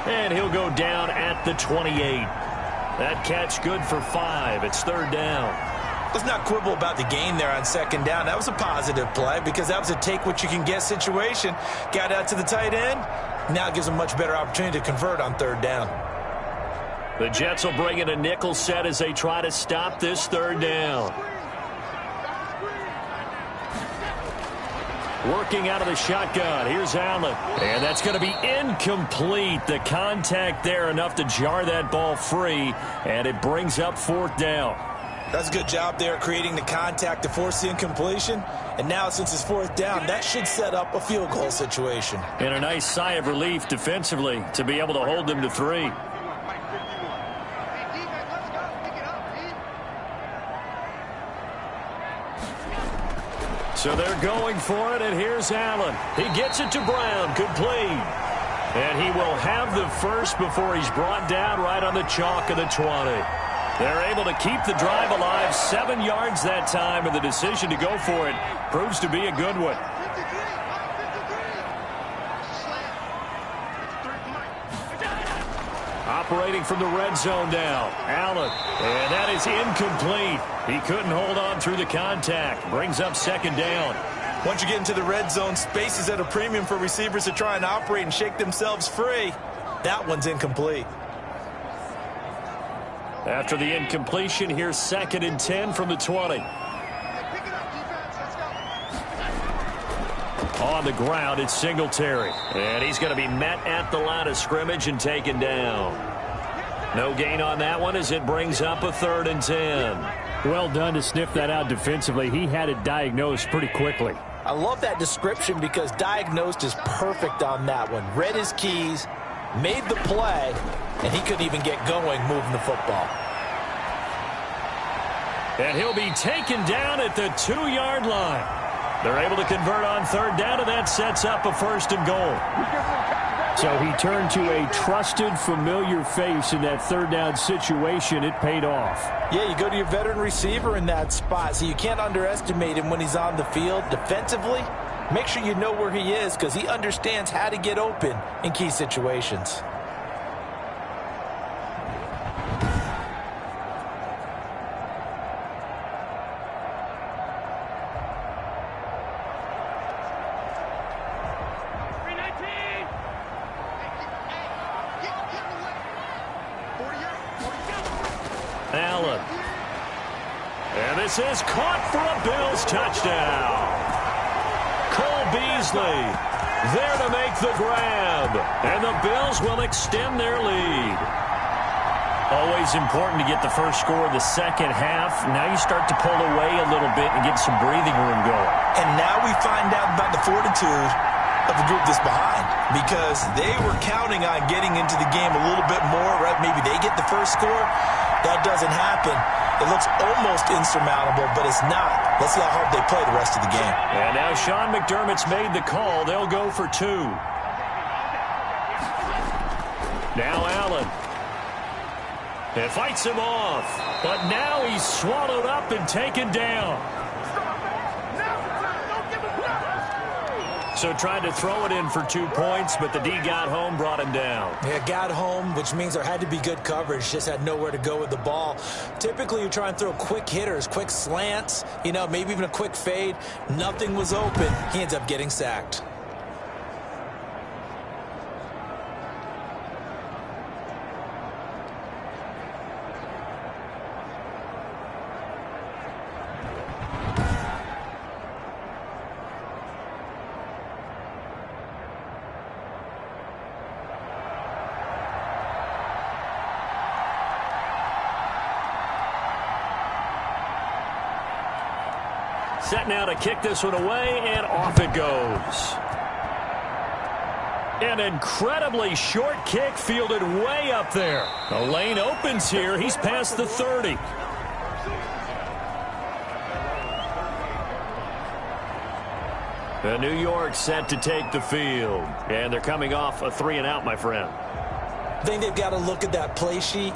And he'll go down at the 28. That catch good for 5. It's 3rd down. Let's not quibble about the gain there on 2nd down. That was a positive play because that was a take-what-you-can-get situation. Got out to the tight end. Now it gives them a much better opportunity to convert on 3rd down. The Jets will bring in a nickel set as they try to stop this 3rd down. Working out of the shotgun. Here's Allen. And that's going to be incomplete. The contact there enough to jar that ball free. And it brings up 4th down. That's a good job there creating the contact to force the incompletion. And now since it's 4th down, that should set up a field goal situation. And a nice sigh of relief defensively to be able to hold them to 3. So they're going for it, and here's Allen. He gets it to Brown, complete. And he will have the first before he's brought down right on the chalk of the 20. They're able to keep the drive alive, 7 yards that time, and the decision to go for it proves to be a good one. Operating from the red zone now, Allen. And that is incomplete. He couldn't hold on through the contact. Brings up 2nd down. Once you get into the red zone, space is at a premium for receivers to try and operate and shake themselves free. That one's incomplete. After the incompletion, here's 2nd and 10 from the 20. On the ground, it's Singletary. And he's going to be met at the line of scrimmage and taken down. No gain on that one as it brings up a 3rd and 10. Well done to sniff that out defensively. He had it diagnosed pretty quickly. I love that description because diagnosed is perfect on that one. Read his keys, made the play, and he couldn't even get going moving the football. And he'll be taken down at the 2-yard line. They're able to convert on 3rd down, and that sets up a 1st and goal. So he turned to a trusted, familiar face in that 3rd down situation. It paid off. Yeah, you go to your veteran receiver in that spot, so you can't underestimate him when he's on the field. Defensively, make sure you know where he is because he understands how to get open in key situations. Allen. And this is caught for a Bills touchdown. Cole Beasley there to make the grab. And the Bills will extend their lead. Always important to get the first score of the second half. Now you start to pull away a little bit and get some breathing room going. And now we find out about the fortitude of the group that's behind because they were counting on getting into the game a little bit more, right? Maybe they get the first score. That doesn't happen. It looks almost insurmountable, but it's not. Let's see how hard they play the rest of the game. And now Sean McDermott's made the call. They'll go for 2. Now Allen. And fights him off. But now he's swallowed up and taken down. So tried to throw it in for 2 points, but the D got home, brought him down. Yeah, got home, which means there had to be good coverage. Just had nowhere to go with the ball. Typically, you try and throw quick hitters, quick slants, maybe even a quick fade. Nothing was open. He ends up getting sacked. set now to kick this one away, and off it goes. An incredibly short kick fielded way up there. The lane opens here. He's past the 30. New York set to take the field. And they're coming off a 3-and-out, my friend. I think they've got to look at that play sheet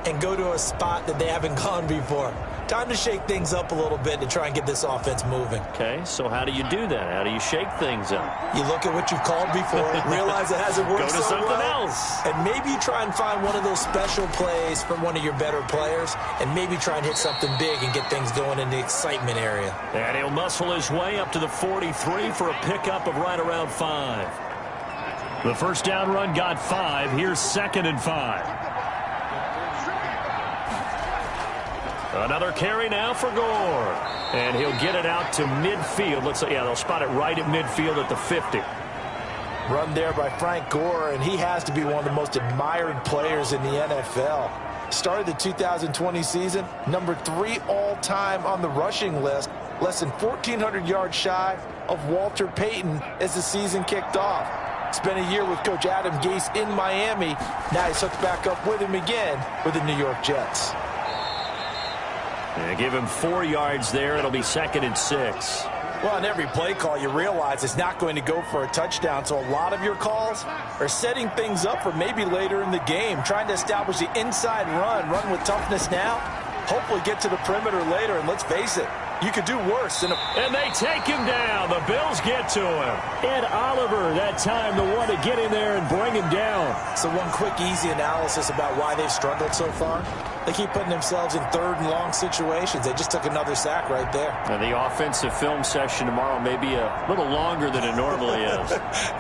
and go to a spot that they haven't gone before. Time to shake things up a little bit to try and get this offense moving. Okay, so how do you do that? How do you shake things up? You look at what you've called before, realize it hasn't worked Go to so something well, else. and maybe you try and find one of those special plays from one of your better players, and maybe try and hit something big and get things going in the excitement area. And he'll muscle his way up to the 43 for a pickup of right around 5. The first down run got 5. Here's 2nd and 5. Another carry now for Gore. And he'll get it out to midfield. Looks like, yeah, they'll spot it right at midfield at the 50. Run there by Frank Gore, and he has to be one of the most admired players in the NFL. Started the 2020 season, number 3 all-time on the rushing list, less than 1,400 yards shy of Walter Payton as the season kicked off. Spent a year with Coach Adam Gase in Miami. Now he's hooked back up with him again with the New York Jets. And give him 4 yards there. It'll be 2nd and 6. Well, on every play call, you realize it's not going to go for a touchdown, so a lot of your calls are setting things up for maybe later in the game, trying to establish the inside run with toughness now, hopefully get to the perimeter later, and let's face it, you could do worse. And they take him down. The Bills get to him. Ed Oliver, that time, the one to get in there and bring him down. So one quick, easy analysis about why they've struggled so far. They keep putting themselves in 3rd and long situations. They just took another sack right there. And the offensive film session tomorrow may be a little longer than it normally is.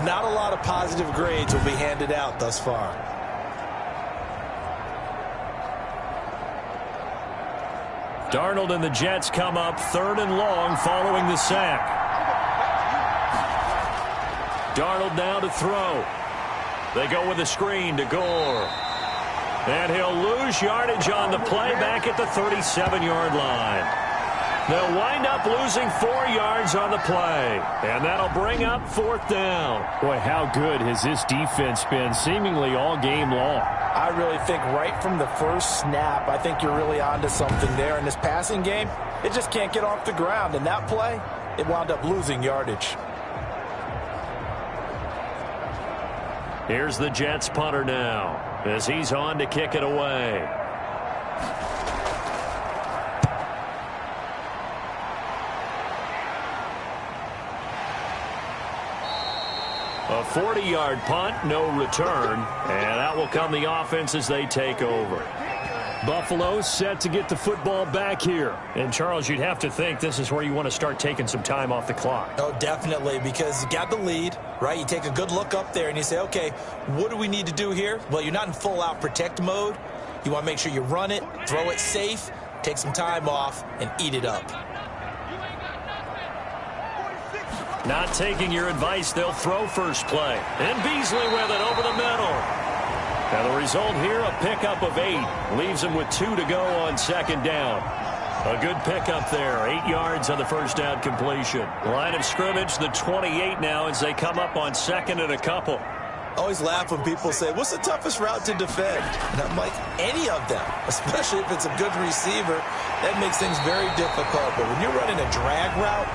Not a lot of positive grades will be handed out thus far. Darnold and the Jets come up 3rd and long following the sack. Darnold now to throw. They go with a screen to Gore. And he'll lose yardage on the play back at the 37-yard line. They'll wind up losing 4 yards on the play. And that'll bring up 4th down. Boy, how good has this defense been seemingly all game long? I really think right from the first snap, I think you're really onto something there. In this passing game, it just can't get off the ground. And that play, it wound up losing yardage. Here's the Jets punter now as he's on to kick it away. A 40-yard punt, no return, and that will come the offense as they take over. Buffalo set to get the football back here. And, Charles, you'd have to think this is where you want to start taking some time off the clock. Oh, definitely, because you got the lead, right? You take a good look up there and you say, okay, what do we need to do here? Well, you're not in full-out protect mode. You want to make sure you run it, throw it safe, take some time off, and eat it up. Not taking your advice, they'll throw first play. And Beasley with it over the middle. Now the result here, a pickup of 8. Leaves him with 2 to go on 2nd down. A good pickup there. 8 yards on the first down completion. Line of scrimmage, the 28 now as they come up on 2nd and a couple. Always laugh when people say, what's the toughest route to defend? And I'm like, any of them, especially if it's a good receiver. That makes things very difficult. But when you're running a drag route,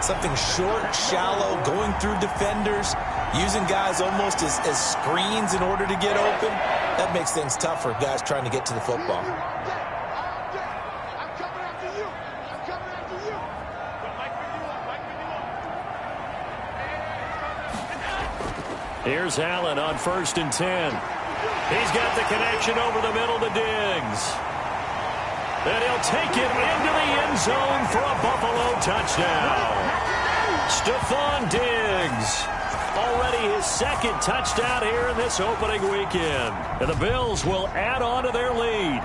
something short, shallow, going through defenders, using guys almost as screens in order to get open, that makes things tough for guys trying to get to the football. Here's Allen on 1st and 10. He's got the connection over the middle to Diggs. And he'll take it into the end zone for a Buffalo touchdown. Stephon Diggs. Already his 2nd touchdown here in this opening weekend. And the Bills will add on to their lead.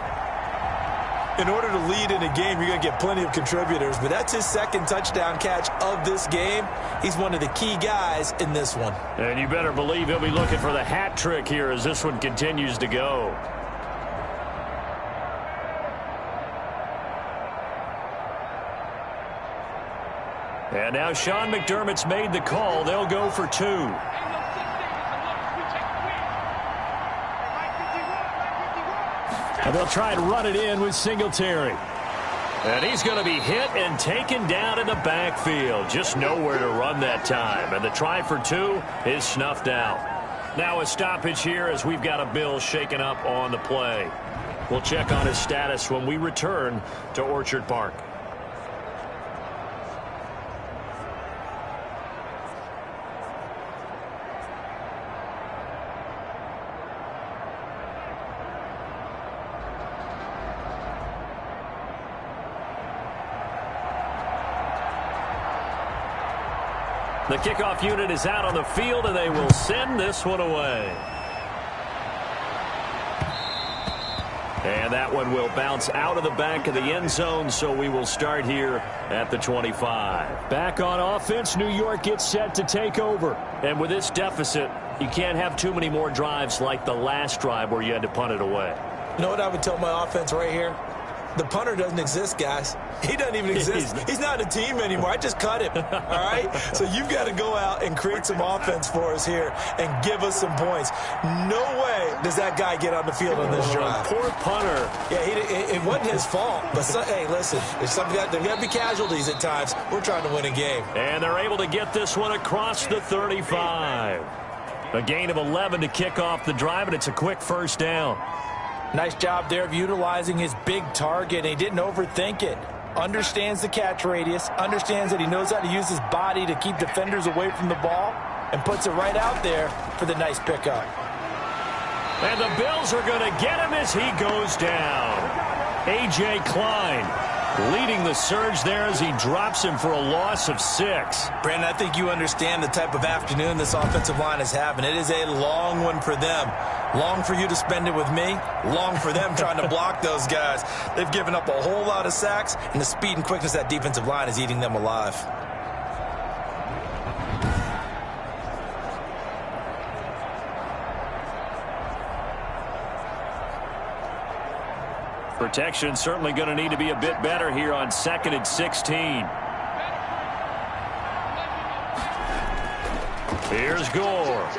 In order to lead in a game, you're going to get plenty of contributors, but that's his 2nd touchdown catch of this game. He's one of the key guys in this one. And you better believe he'll be looking for the hat trick here as this one continues to go. And now Sean McDermott's made the call. They'll go for 2. And they'll try and run it in with Singletary. And he's going to be hit and taken down in the backfield. Just nowhere to run that time. And the try for 2 is snuffed out. Now a stoppage here as we've got a Bill shaken up on the play. We'll check on his status when we return to Orchard Park. The kickoff unit is out on the field, and they will send this one away. And that one will bounce out of the back of the end zone, so we will start here at the 25. Back on offense, New York gets set to take over. And with this deficit, you can't have too many more drives like the last drive where you had to punt it away. You know what I would tell my offense right here? The punter doesn't exist, guys. He doesn't even exist. He's not a team anymore. I just cut him, all right? So you've got to go out and create some offense for us here and give us some points. No way does that guy get on the field on this drive. Poor punter. Yeah, it wasn't his fault. But, hey, listen, there's got to be casualties at times. We're trying to win a game. And they're able to get this one across the 35. A gain of 11 to kick off the drive, and it's a quick first down. Nice job there of utilizing his big target. He didn't overthink it. Understands the catch radius. Understands that he knows how to use his body to keep defenders away from the ball. And puts it right out there for the nice pickup. And the Bills are going to get him as he goes down. A.J. Klein leading the surge there as he drops him for a loss of 6. Brandon, I think you understand the type of afternoon this offensive line is having. It is a long one for them. Long for you to spend it with me. Long for them trying to block those guys. They've given up a whole lot of sacks, and the speed and quickness of that defensive line is eating them alive. Protection certainly going to need to be a bit better here on 2nd and 16. Here's Gore.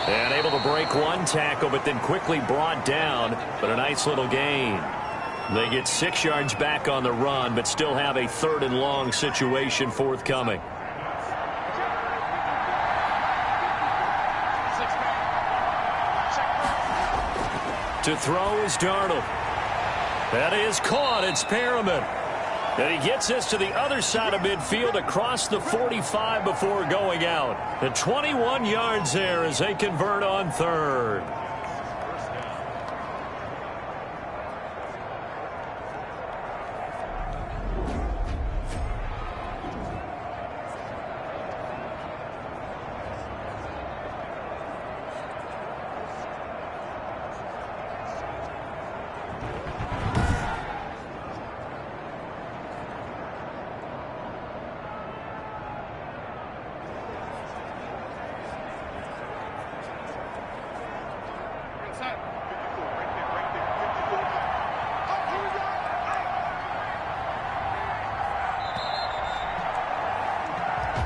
And able to break one tackle, but then quickly brought down. But a nice little gain. They get 6 yards back on the run, but still have a 3rd and long situation forthcoming. To throw is Darnold. That is caught. It's Perriman. And he gets us to the other side of midfield across the 45 before going out. At 21 yards there as they convert on 3rd.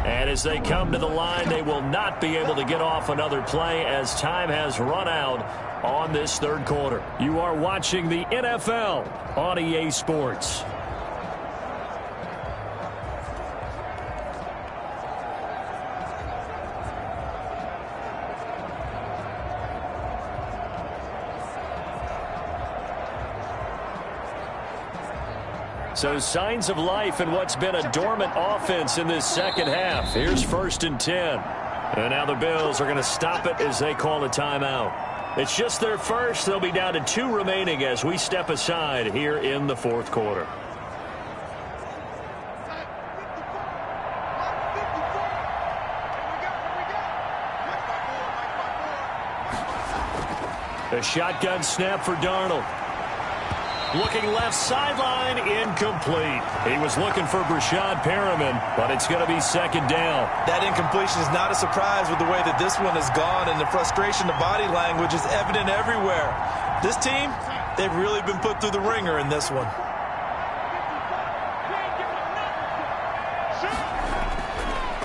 And as they come to the line, they will not be able to get off another play as time has run out on this 3rd quarter. You are watching the NFL on EA Sports. So signs of life in what's been a dormant offense in this 2nd half. Here's 1st and 10. And now the Bills are going to stop it as they call a timeout. It's just their first. They'll be down to 2 remaining as we step aside here in the 4th quarter. A shotgun snap for Darnold. Looking left sideline, incomplete. He was looking for Brashad Perriman, but it's going to be 2nd down. That incompletion is not a surprise with the way that this one has gone, and the frustration, the body language is evident everywhere. This team, they've really been put through the ringer in this one.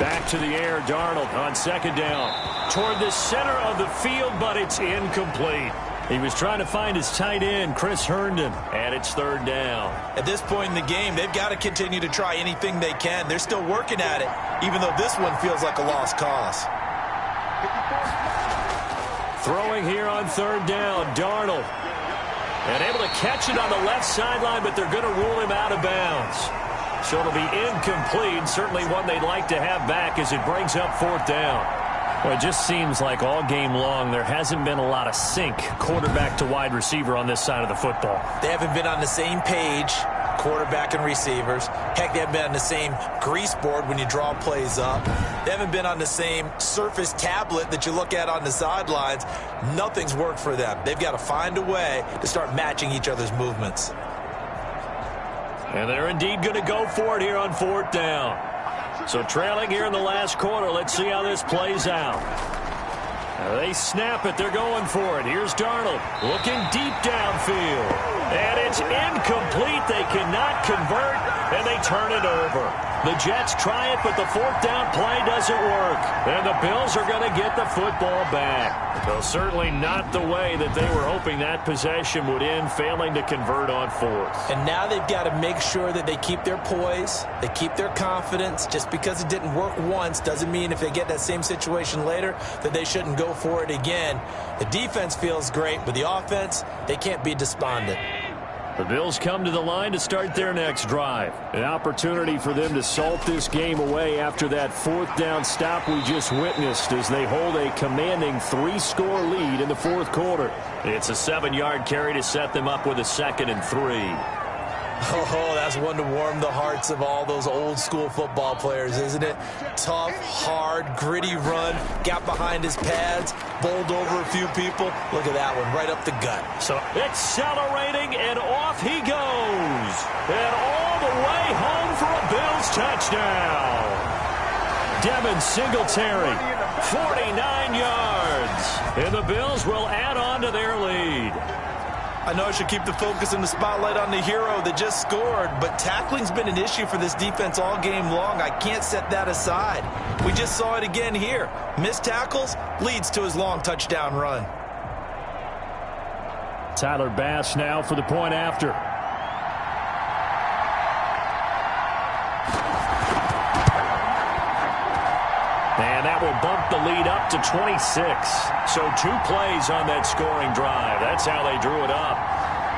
Back to the air, Darnold on second down. Toward the center of the field, but it's incomplete. He was trying to find his tight end, Chris Herndon, and it's third down. At this point in the game, they've got to continue to try anything they can. They're still working at it, even though this one feels like a lost cause. Throwing here on third down, Darnold. And able to catch it on the left sideline, but they're going to rule him out of bounds. So it'll be incomplete, certainly one they'd like to have back as it brings up fourth down. Well, it just seems like all game long there hasn't been a lot of sync quarterback to wide receiver on this side of the football. They haven't been on the same page, quarterback and receivers. Heck, they haven't been on the same grease board when you draw plays up. They haven't been on the same surface tablet that you look at on the sidelines. Nothing's worked for them. They've got to find a way to start matching each other's movements. And they're indeed going to go for it here on fourth down. So trailing here in the last quarter. Let's see how this plays out. They snap it. They're going for it. Here's Darnold looking deep downfield. And it's incomplete. They cannot convert, and they turn it over. The Jets try it, but the fourth down play doesn't work. And the Bills are going to get the football back. Well, certainly not the way that they were hoping that possession would end, failing to convert on fourth. And now they've got to make sure that they keep their poise, they keep their confidence. Just because it didn't work once doesn't mean if they get that same situation later that they shouldn't go for it again. The defense feels great, but the offense, they can't be despondent. The Bills come to the line to start their next drive. An opportunity for them to salt this game away after that fourth down stop we just witnessed as they hold a commanding 3-score lead in the fourth quarter. It's a 7-yard carry to set them up with a 2nd and 3. Oh, that's one to warm the hearts of all those old-school football players, isn't it? Tough, hard, gritty run, got behind his pads, bowled over a few people. Look at that one, right up the gut. So accelerating, and off he goes. And all the way home for a Bills touchdown. Devin Singletary, 49 yards. And the Bills will add on to their lead. I know I should keep the focus and the spotlight on the hero that just scored, but tackling's been an issue for this defense all game long. I can't set that aside. We just saw it again here. Missed tackles leads to his long touchdown run. Tyler Bass now for the point after. And that will bump the lead up to 26. So 2 plays on that scoring drive. That's how they drew it up.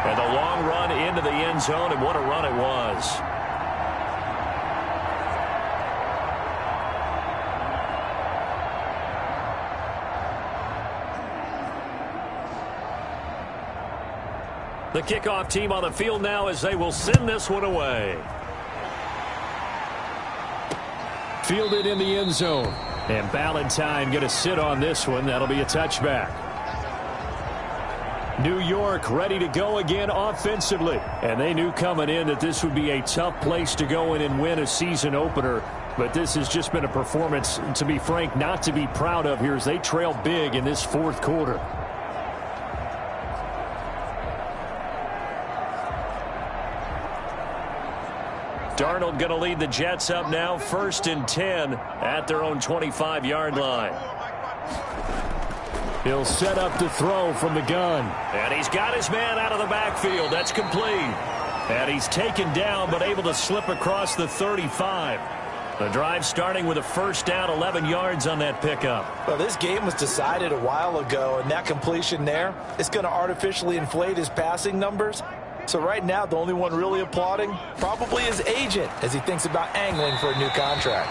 And the long run into the end zone, and what a run it was. The kickoff team on the field now as they will send this one away. Fielded in the end zone. And Ballantyne going to sit on this one. That'll be a touchback. New York ready to go again offensively. And they knew coming in that this would be a tough place to go in and win a season opener. But this has just been a performance, to be frank, not to be proud of here as they trail big in this fourth quarter. Darnold going to lead the Jets up now, 1st and 10 at their own 25-yard line. He'll set up to throw from the gun. And he's got his man out of the backfield. That's complete. And he's taken down but able to slip across the 35. The drive starting with a first down, 11 yards on that pickup. Well, this game was decided a while ago, and that completion there is going to artificially inflate his passing numbers. So right now, the only one really applauding probably his agent as he thinks about angling for a new contract.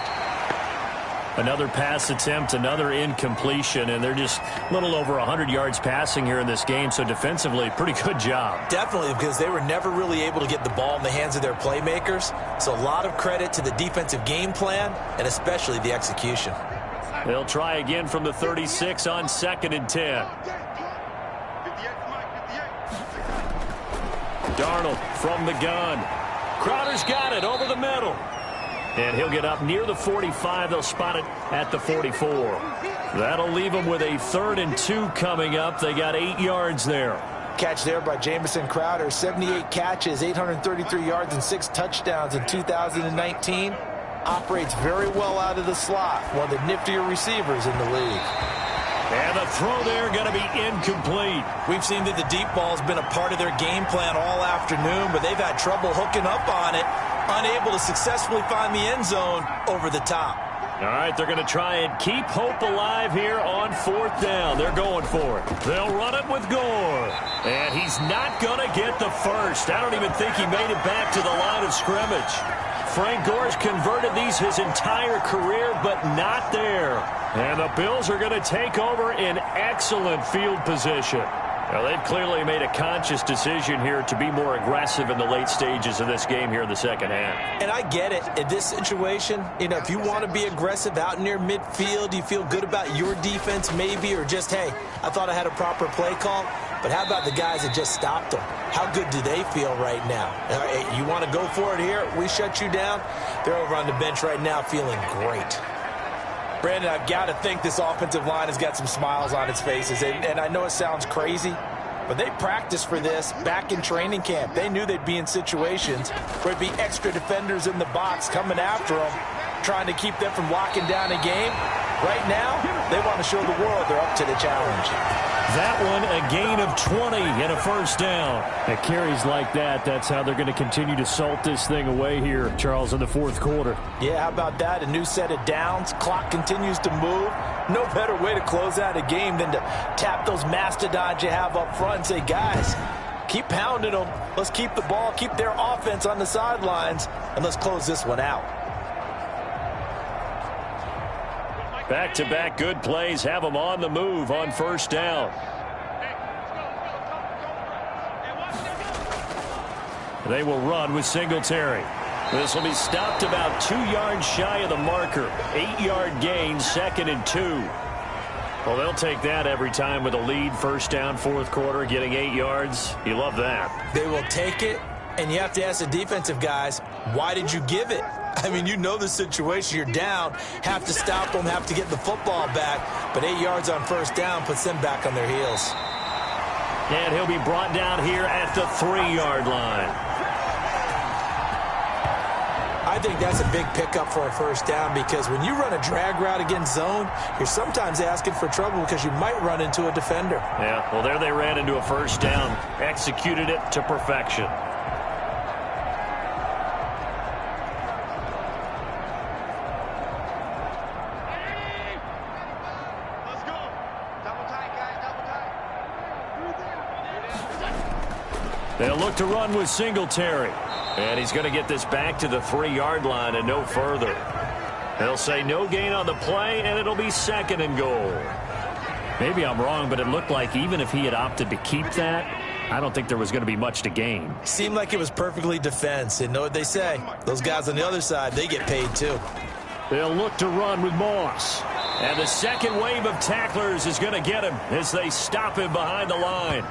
Another pass attempt, another incompletion, and they're just a little over 100 yards passing here in this game, so defensively, pretty good job. Definitely, because they were never really able to get the ball in the hands of their playmakers. So a lot of credit to the defensive game plan and especially the execution. They'll try again from the 36 on 2nd and 10. Darnold from the gun. Crowder's got it over the middle. And he'll get up near the 45. They'll spot it at the 44. That'll leave them with a 3rd and 2 coming up. They got 8 yards there. Catch there by Jamison Crowder. 78 catches, 833 yards, and 6 touchdowns in 2019. operates very well out of the slot. One of the niftier receivers in the league. And the throw there going to be incomplete. We've seen that the deep ball has been a part of their game plan all afternoon, but they've had trouble hooking up on it, unable to successfully find the end zone over the top. All right, they're going to try and keep hope alive here on 4th down. They're going for it. They'll run it with Gore. And he's not going to get the first. I don't even think he made it back to the line of scrimmage. Frank Gore's converted these his entire career, but not there. And the Bills are going to take over in excellent field position. Now, they've clearly made a conscious decision here to be more aggressive in the late stages of this game here in the second half. And I get it. In this situation, if you want to be aggressive out near midfield, you feel good about your defense maybe, or just, hey, I thought I had a proper play call. But how about the guys that just stopped them? How good do they feel right now? You want to go for it here? We shut you down? They're over on the bench right now feeling great. Brandon, I've got to think this offensive line has got some smiles on its faces. And I know it sounds crazy, but they practiced for this back in training camp. They knew they'd be in situations where there'd be extra defenders in the box coming after them, trying to keep them from locking down a game. Right now, they want to show the world they're up to the challenge. That one, a gain of 20 and a first down. At carries like that, that's how they're going to continue to salt this thing away here, Charles, in the 4th quarter. Yeah, how about that? A new set of downs. Clock continues to move. No better way to close out a game than to tap those mastodons you have up front and say, guys, keep pounding them. Let's keep the ball, keep their offense on the sidelines, and let's close this one out. Back-to-back good plays have them on the move on first down. They will run with Singletary. This will be stopped about 2 yards shy of the marker. 8-yard gain, 2nd and 2. Well, they'll take that every time with a lead. First down, 4th quarter, getting 8 yards. You love that. They will take it, and you have to ask the defensive guys, why did you give it? I mean, you know the situation. You're down, have to stop them, have to get the football back. But 8 yards on first down puts them back on their heels. And he'll be brought down here at the 3-yard line. I think that's a big pickup for a first down, because when you run a drag route against zone, you're sometimes asking for trouble because you might run into a defender. Yeah, well, there they ran into a first down. Executed it to perfection. They'll look to run with Singletary. And he's going to get this back to the 3-yard line and no further. They'll say no gain on the play, and it'll be 2nd and goal. Maybe I'm wrong, but it looked like even if he had opted to keep that, I don't think there was going to be much to gain. Seemed like it was perfectly defense. And know what they say? Those guys on the other side, they get paid too. They'll look to run with Moss. And the second wave of tacklers is going to get him as they stop him behind the line.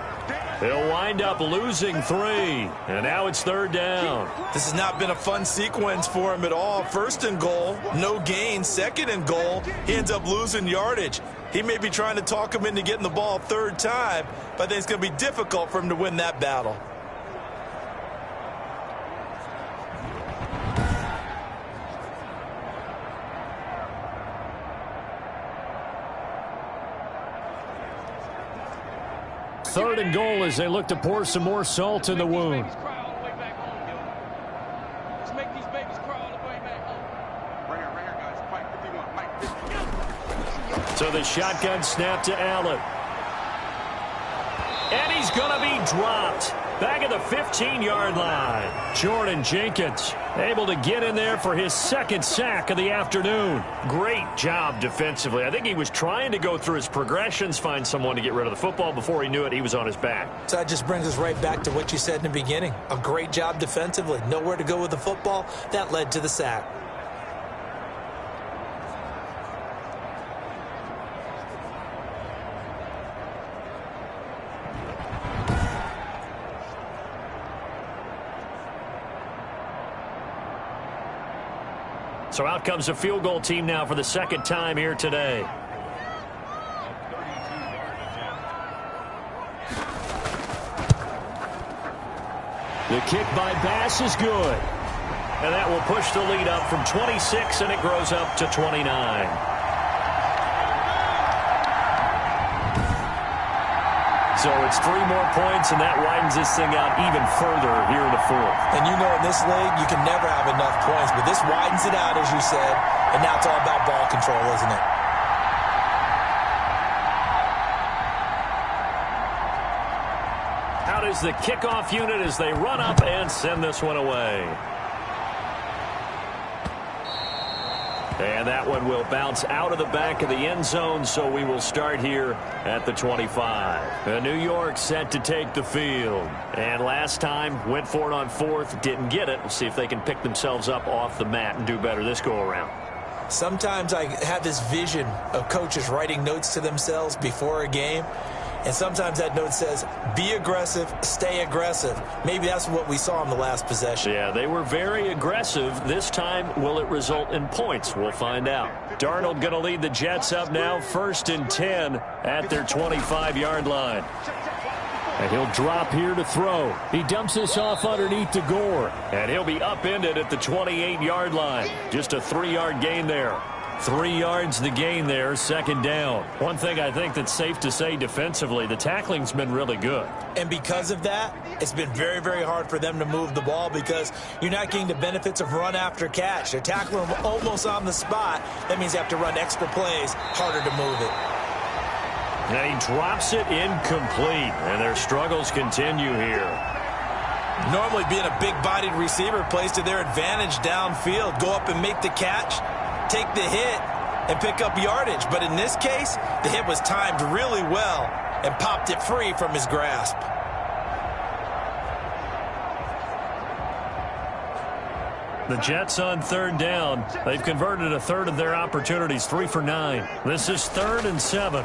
They'll wind up losing 3, and now it's 3rd down. This has not been a fun sequence for him at all. 1st and goal, no gain. 2nd and goal, he ends up losing yardage. He may be trying to talk him into getting the ball 3rd time, but I think it's going to be difficult for him to win that battle. Third and goal as they look to pour some more salt in the wound. So the shotgun snap to Allen. And he's going to be dropped. Back at the 15-yard line. Jordan Jenkins able to get in there for his 2nd sack of the afternoon. Great job defensively. I think he was trying to go through his progressions, find someone to get rid of the football. Before he knew it, he was on his back. So that just brings us right back to what you said in the beginning. A great job defensively. Nowhere to go with the football. That led to the sack. So out comes the field goal team now for the 2nd time here today. The kick by Bass is good. And that will push the lead up from 26, and it grows up to 29. So it's 3 more points, and that widens this thing out even further here in the fourth. And you know in this league, you can never have enough points, but this widens it out, as you said, and now it's all about ball control, isn't it? Out is the kickoff unit as they run up and send this one away. And that one will bounce out of the back of the end zone, so we will start here at the 25. New York set to take the field. And last time, went for it on 4th, didn't get it. We'll see if they can pick themselves up off the mat and do better this go-around. Sometimes I have this vision of coaches writing notes to themselves before a game. And sometimes that note says, be aggressive, stay aggressive. Maybe that's what we saw in the last possession. Yeah, they were very aggressive. This time, will it result in points? We'll find out. Darnold going to lead the Jets up now, 1st and 10 at their 25-yard line. And he'll drop here to throw. He dumps this off underneath to Gore. And he'll be upended at the 28-yard line. Just a 3-yard gain there. 3 yards the gain there, 2nd down. One thing I think that's safe to say defensively, the tackling's been really good. And because of that, it's been very, very hard for them to move the ball because you're not getting the benefits of run after catch. They're tackling them almost on the spot. That means they have to run extra plays, harder to move it. And he drops it incomplete, and their struggles continue here. Normally being a big-bodied receiver plays to their advantage downfield. Go up and make the catch, take the hit, and pick up yardage. But in this case, the hit was timed really well and popped it free from his grasp. The Jets on 3rd down. They've converted 1/3 of their opportunities, 3 for 9. This is 3rd and 7.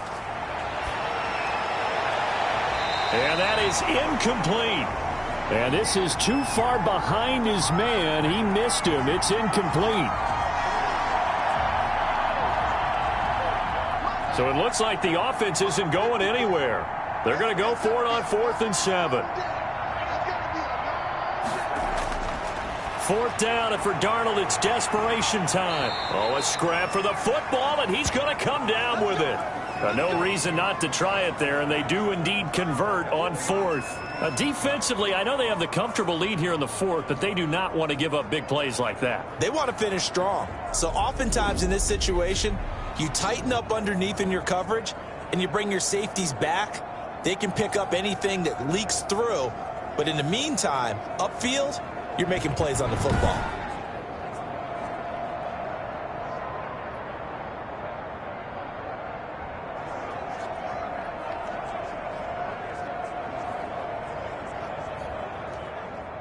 And that is incomplete. And this is too far behind his man. He missed him. It's incomplete. So it looks like the offense isn't going anywhere. They're going to go for it on 4th and 7. 4th down, and for Darnold, it's desperation time. Oh, a scrap for the football, and he's going to come down with it. No reason not to try it there, and they do indeed convert on 4th. Defensively, I know they have the comfortable lead here in the 4th, but they do not want to give up big plays like that. They want to finish strong. So oftentimes in this situation, you tighten up underneath in your coverage, and you bring your safeties back. They can pick up anything that leaks through. But in the meantime, upfield, you're making plays on the football.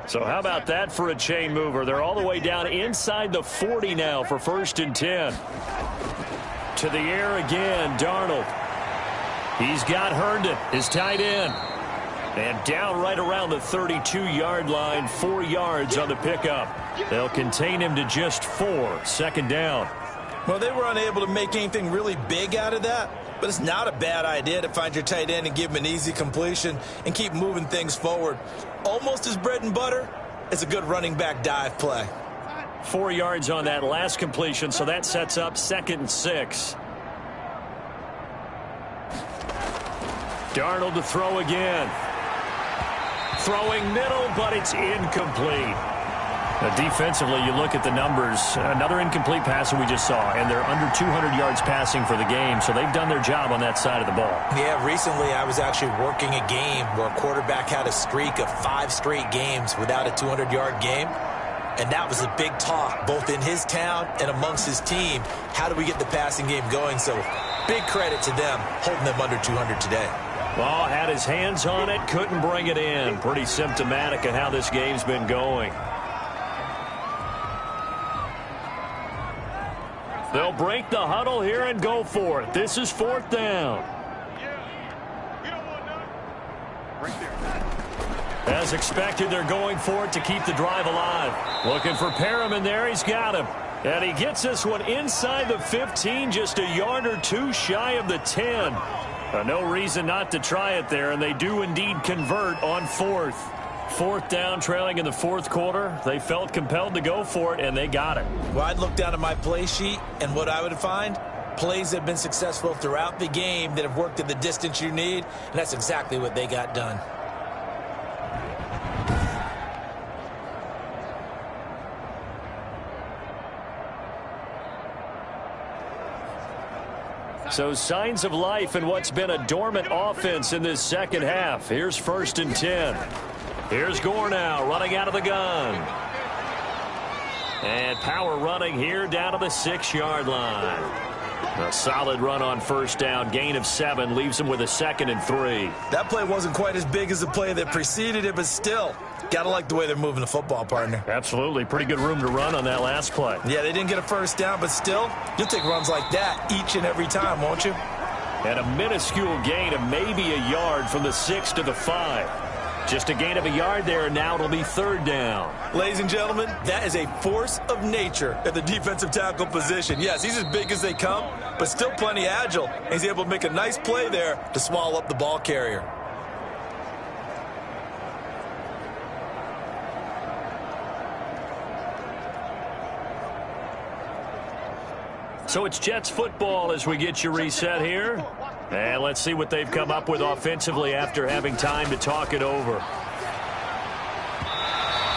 So how about that for a chain mover? They're all the way down inside the 40 now for 1st and 10. To the air again, Darnold. He's got Herndon, his tight end. And down right around the 32-yard line, 4 yards on the pickup. They'll contain him to just 4, 2nd down. Well, they were unable to make anything really big out of that, but it's not a bad idea to find your tight end and give him an easy completion and keep moving things forward. Almost as bread and butter as a good running back dive play. 4 yards on that last completion, so that sets up 2nd and 6. Darnold to throw again. Throwing middle, but it's incomplete. Defensively, you look at the numbers. Another incomplete pass that we just saw, and they're under 200 yards passing for the game, so they've done their job on that side of the ball. Yeah, recently I was actually working a game where a quarterback had a streak of 5 straight games without a 200-yard game, and that was a big talk, both in his town and amongst his team. How do we get the passing game going? So big credit to them, holding them under 200 today. Well, had his hands on it, couldn't bring it in. Pretty symptomatic of how this game's been going. They'll break the huddle here and go for it. This is 4th down. As expected, they're going for it to keep the drive alive. Looking for Perriman there. He's got him. And he gets this one inside the 15, just a yard or 2 shy of the 10. No reason not to try it there, and they do indeed convert on 4th. 4th down, trailing in the 4th quarter. They felt compelled to go for it, and they got it. Well, I'd look down at my play sheet, and what I would find, plays that have been successful throughout the game that have worked at the distance you need, and that's exactly what they got done. So signs of life in what's been a dormant offense in this second half. Here's 1st and 10. Here's Gore now running out of the gun. And power running here down to the 6-yard line. A solid run on 1st down. Gain of 7 leaves him with a 2nd and 3. That play wasn't quite as big as the play that preceded it, but still, gotta like the way they're moving the football, partner. Absolutely. Pretty good room to run on that last play. Yeah, they didn't get a 1st down, but still, you'll take runs like that each and every time, won't you? And a minuscule gain of maybe a yard from the 6 to the 5. Just a gain of a yard there, and now it'll be 3rd down. Ladies and gentlemen, that is a force of nature at the defensive tackle position. Yes, he's as big as they come, but still plenty agile. He's able to make a nice play there to swallow up the ball carrier. So it's Jets football as we get you reset here. And let's see what they've come up with offensively after having time to talk it over. Now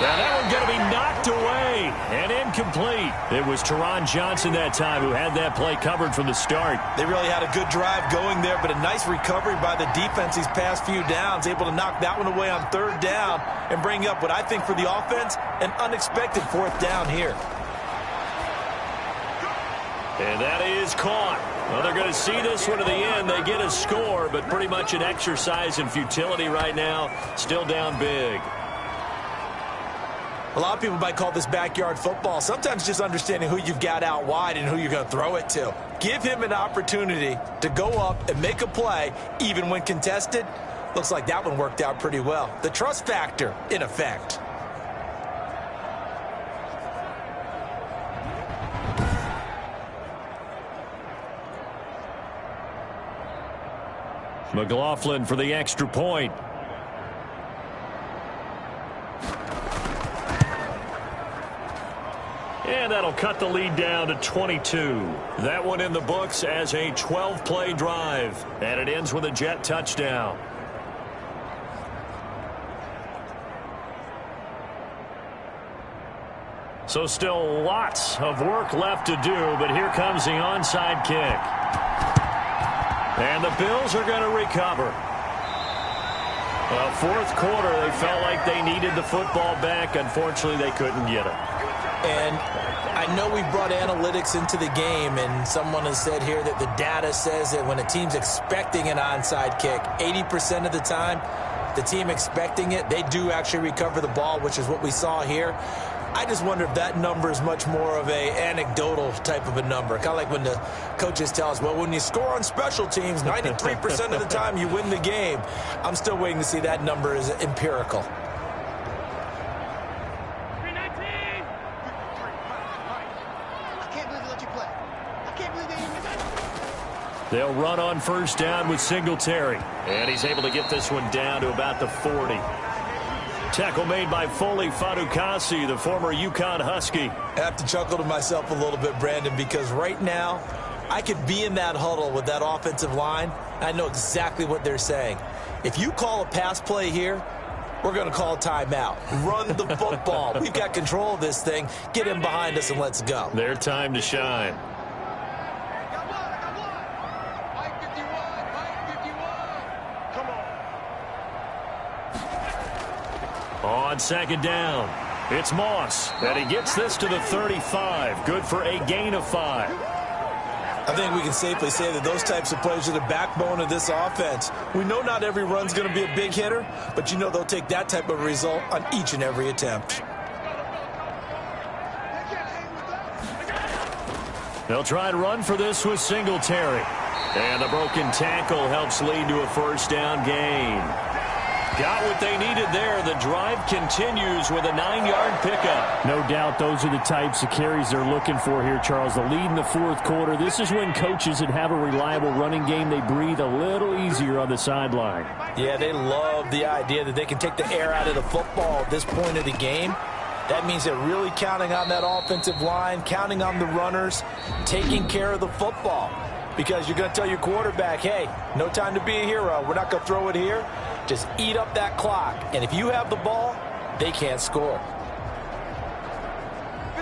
that one's going to be knocked away and incomplete. It was Teron Johnson that time who had that play covered from the start. They really had a good drive going there, but a nice recovery by the defense these past few downs, able to knock that one away on 3rd down and bring up what I think for the offense, an unexpected 4th down here. And that is caught. Well, they're going to see this one to the end. They get a score, but pretty much an exercise in futility right now. Still down big. A lot of people might call this backyard football. Sometimes just understanding who you've got out wide and who you're going to throw it to. Give him an opportunity to go up and make a play, even when contested. Looks like that one worked out pretty well. The trust factor, in effect. McLaughlin for the extra point. And that'll cut the lead down to 22. That one in the books as a 12-play drive. And it ends with a Jet touchdown. So still lots of work left to do, but here comes the onside kick. And the Bills are going to recover. Well, 4th quarter, they felt like they needed the football back. Unfortunately, they couldn't get it. And I know we brought analytics into the game, and someone has said here that the data says that when a team's expecting an onside kick, 80% of the time, the team expecting it, they do actually recover the ball, which is what we saw here. I just wonder if that number is much more of a anecdotal type of a number. Kind of like when the coaches tell us, well, when you score on special teams, 93% of the time you win the game. I'm still waiting to see that number is empirical. They'll run on 1st down with Singletary. And he's able to get this one down to about the 40. Tackle made by Foley Fadukasi, the former UConn Husky. I have to chuckle to myself a little bit, Brandon, because right now I could be in that huddle with that offensive line. I know exactly what they're saying. If you call a pass play here, we're going to call a timeout. Run the football. We've got control of this thing. Get him behind us and let's go. Their time to shine. On 2nd down, it's Moss, and he gets this to the 35. Good for a gain of 5. I think we can safely say that those types of plays are the backbone of this offense. We know not every run's going to be a big hitter, but you know they'll take that type of result on each and every attempt. They'll try and run for this with Singletary. And the broken tackle helps lead to a 1st down gain. Got what they needed there. The drive continues with a 9-yard pickup. No doubt those are the types of carries they're looking for here, Charles. The lead in the fourth quarter. This is when coaches that have a reliable running game, they breathe a little easier on the sideline. Yeah, they love the idea that they can take the air out of the football at this point of the game. That means they're really counting on that offensive line, counting on the runners, taking care of the football. Because you're going to tell your quarterback, hey, no time to be a hero. We're not going to throw it here. Just eat up that clock. And if you have the ball, they can't score.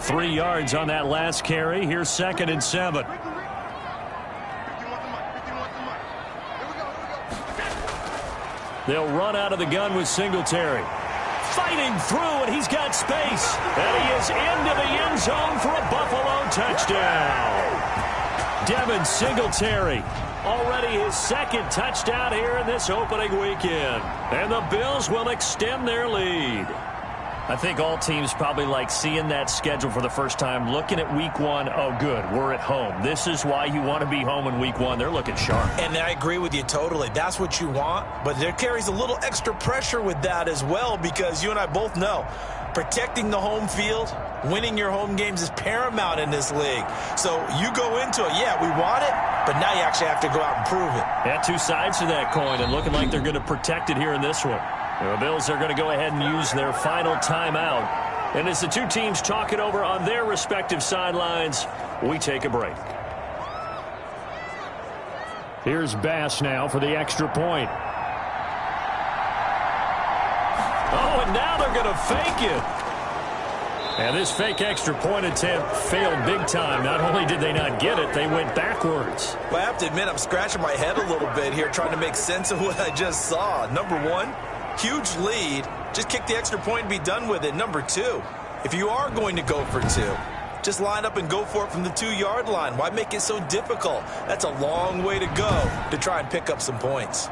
3 yards on that last carry. Here's 2nd and 7. They'll run out of the gun with Singletary. Fighting through, and he's got space. And he is into the end zone for a Buffalo touchdown. Devin Singletary, already his 2nd touchdown here in this opening weekend. And the Bills will extend their lead. I think all teams probably like seeing that schedule for the first time, looking at week 1. Oh, good, we're at home. This is why you want to be home in week 1. They're looking sharp. And I agree with you totally. That's what you want. But there carries a little extra pressure with that as well, because you and I both know protecting the home field, winning your home games is paramount in this league. So you go into it, yeah, we want it, but now you actually have to go out and prove it. Yeah, 2 sides to that coin, and looking like they're going to protect it here in this one. The Bills are going to go ahead and use their final timeout. And as the 2 teams talk it over on their respective sidelines, we take a break. Here's Bass now for the extra point. Oh, and now they're going to fake it. And this fake extra point attempt failed big time. Not only did they not get it, they went backwards. Well, I have to admit, I'm scratching my head a little bit here trying to make sense of what I just saw. Number 1, huge lead. Just kick the extra point and be done with it. Number 2, if you are going to go for 2, just line up and go for it from the 2-yard line. Why make it so difficult? That's a long way to go to try and pick up some points.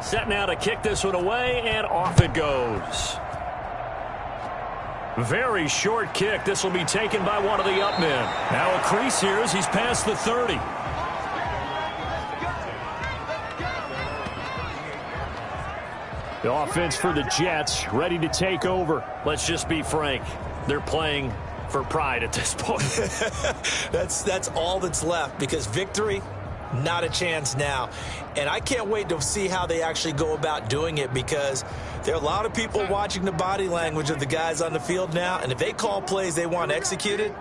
Set now to kick this one away, and off it goes. Very short kick. This will be taken by one of the up men. Now a crease here as he's past the 30. The offense for the Jets ready to take over. Let's just be frank. They're playing for pride at this point. That's all that's left, because victory, not a chance now. And I can't wait to see how they actually go about doing it, because there are a lot of people watching the body language of the guys on the field now, and if they call plays they want executed,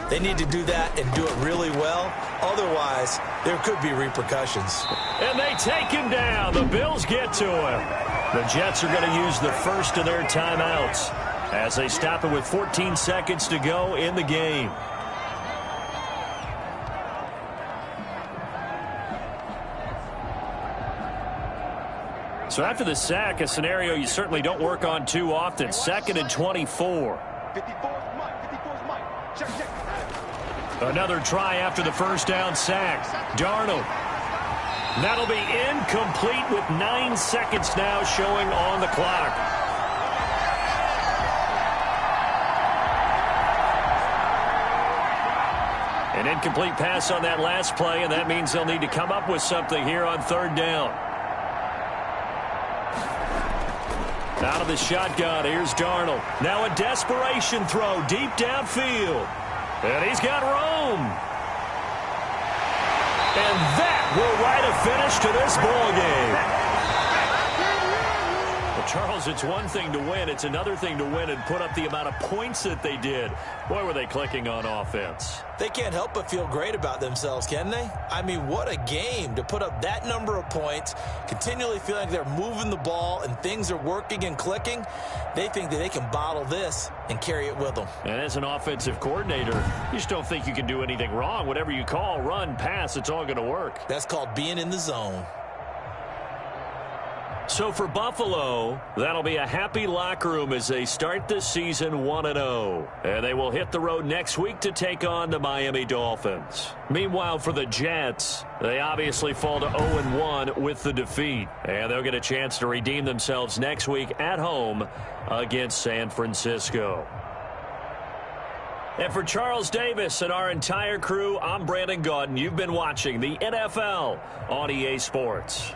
they need to do that and do it really well. Otherwise, there could be repercussions. And they take him down. The Bills get to him. The Jets are going to use the first of their timeouts as they stop it with 14 seconds to go in the game. So after the sack, a scenario you certainly don't work on too often. 2nd and 24. Another try after the first down sack. Darnold. That'll be incomplete with 9 seconds now showing on the clock. An incomplete pass on that last play, and that means they'll need to come up with something here on 3rd down. Out of the shotgun, here's Darnold. Now a desperation throw deep downfield. And he's got room. And that will write a finish to this ball game. Well, Charles, it's one thing to win. It's another thing to win and put up the amount of points that they did. Boy, were they clicking on offense. They can't help but feel great about themselves, can they? I mean, what a game to put up that number of points, continually feeling like they're moving the ball and things are working and clicking. They think that they can bottle this and carry it with them. And as an offensive coordinator, you just don't think you can do anything wrong. Whatever you call, run, pass, it's all going to work. That's called being in the zone. So for Buffalo, that'll be a happy locker room as they start this season 1-0. And they will hit the road next week to take on the Miami Dolphins. Meanwhile, for the Jets, they obviously fall to 0-1 with the defeat. And they'll get a chance to redeem themselves next week at home against San Francisco. And for Charles Davis and our entire crew, I'm Brandon Gaudin. You've been watching the NFL on EA Sports.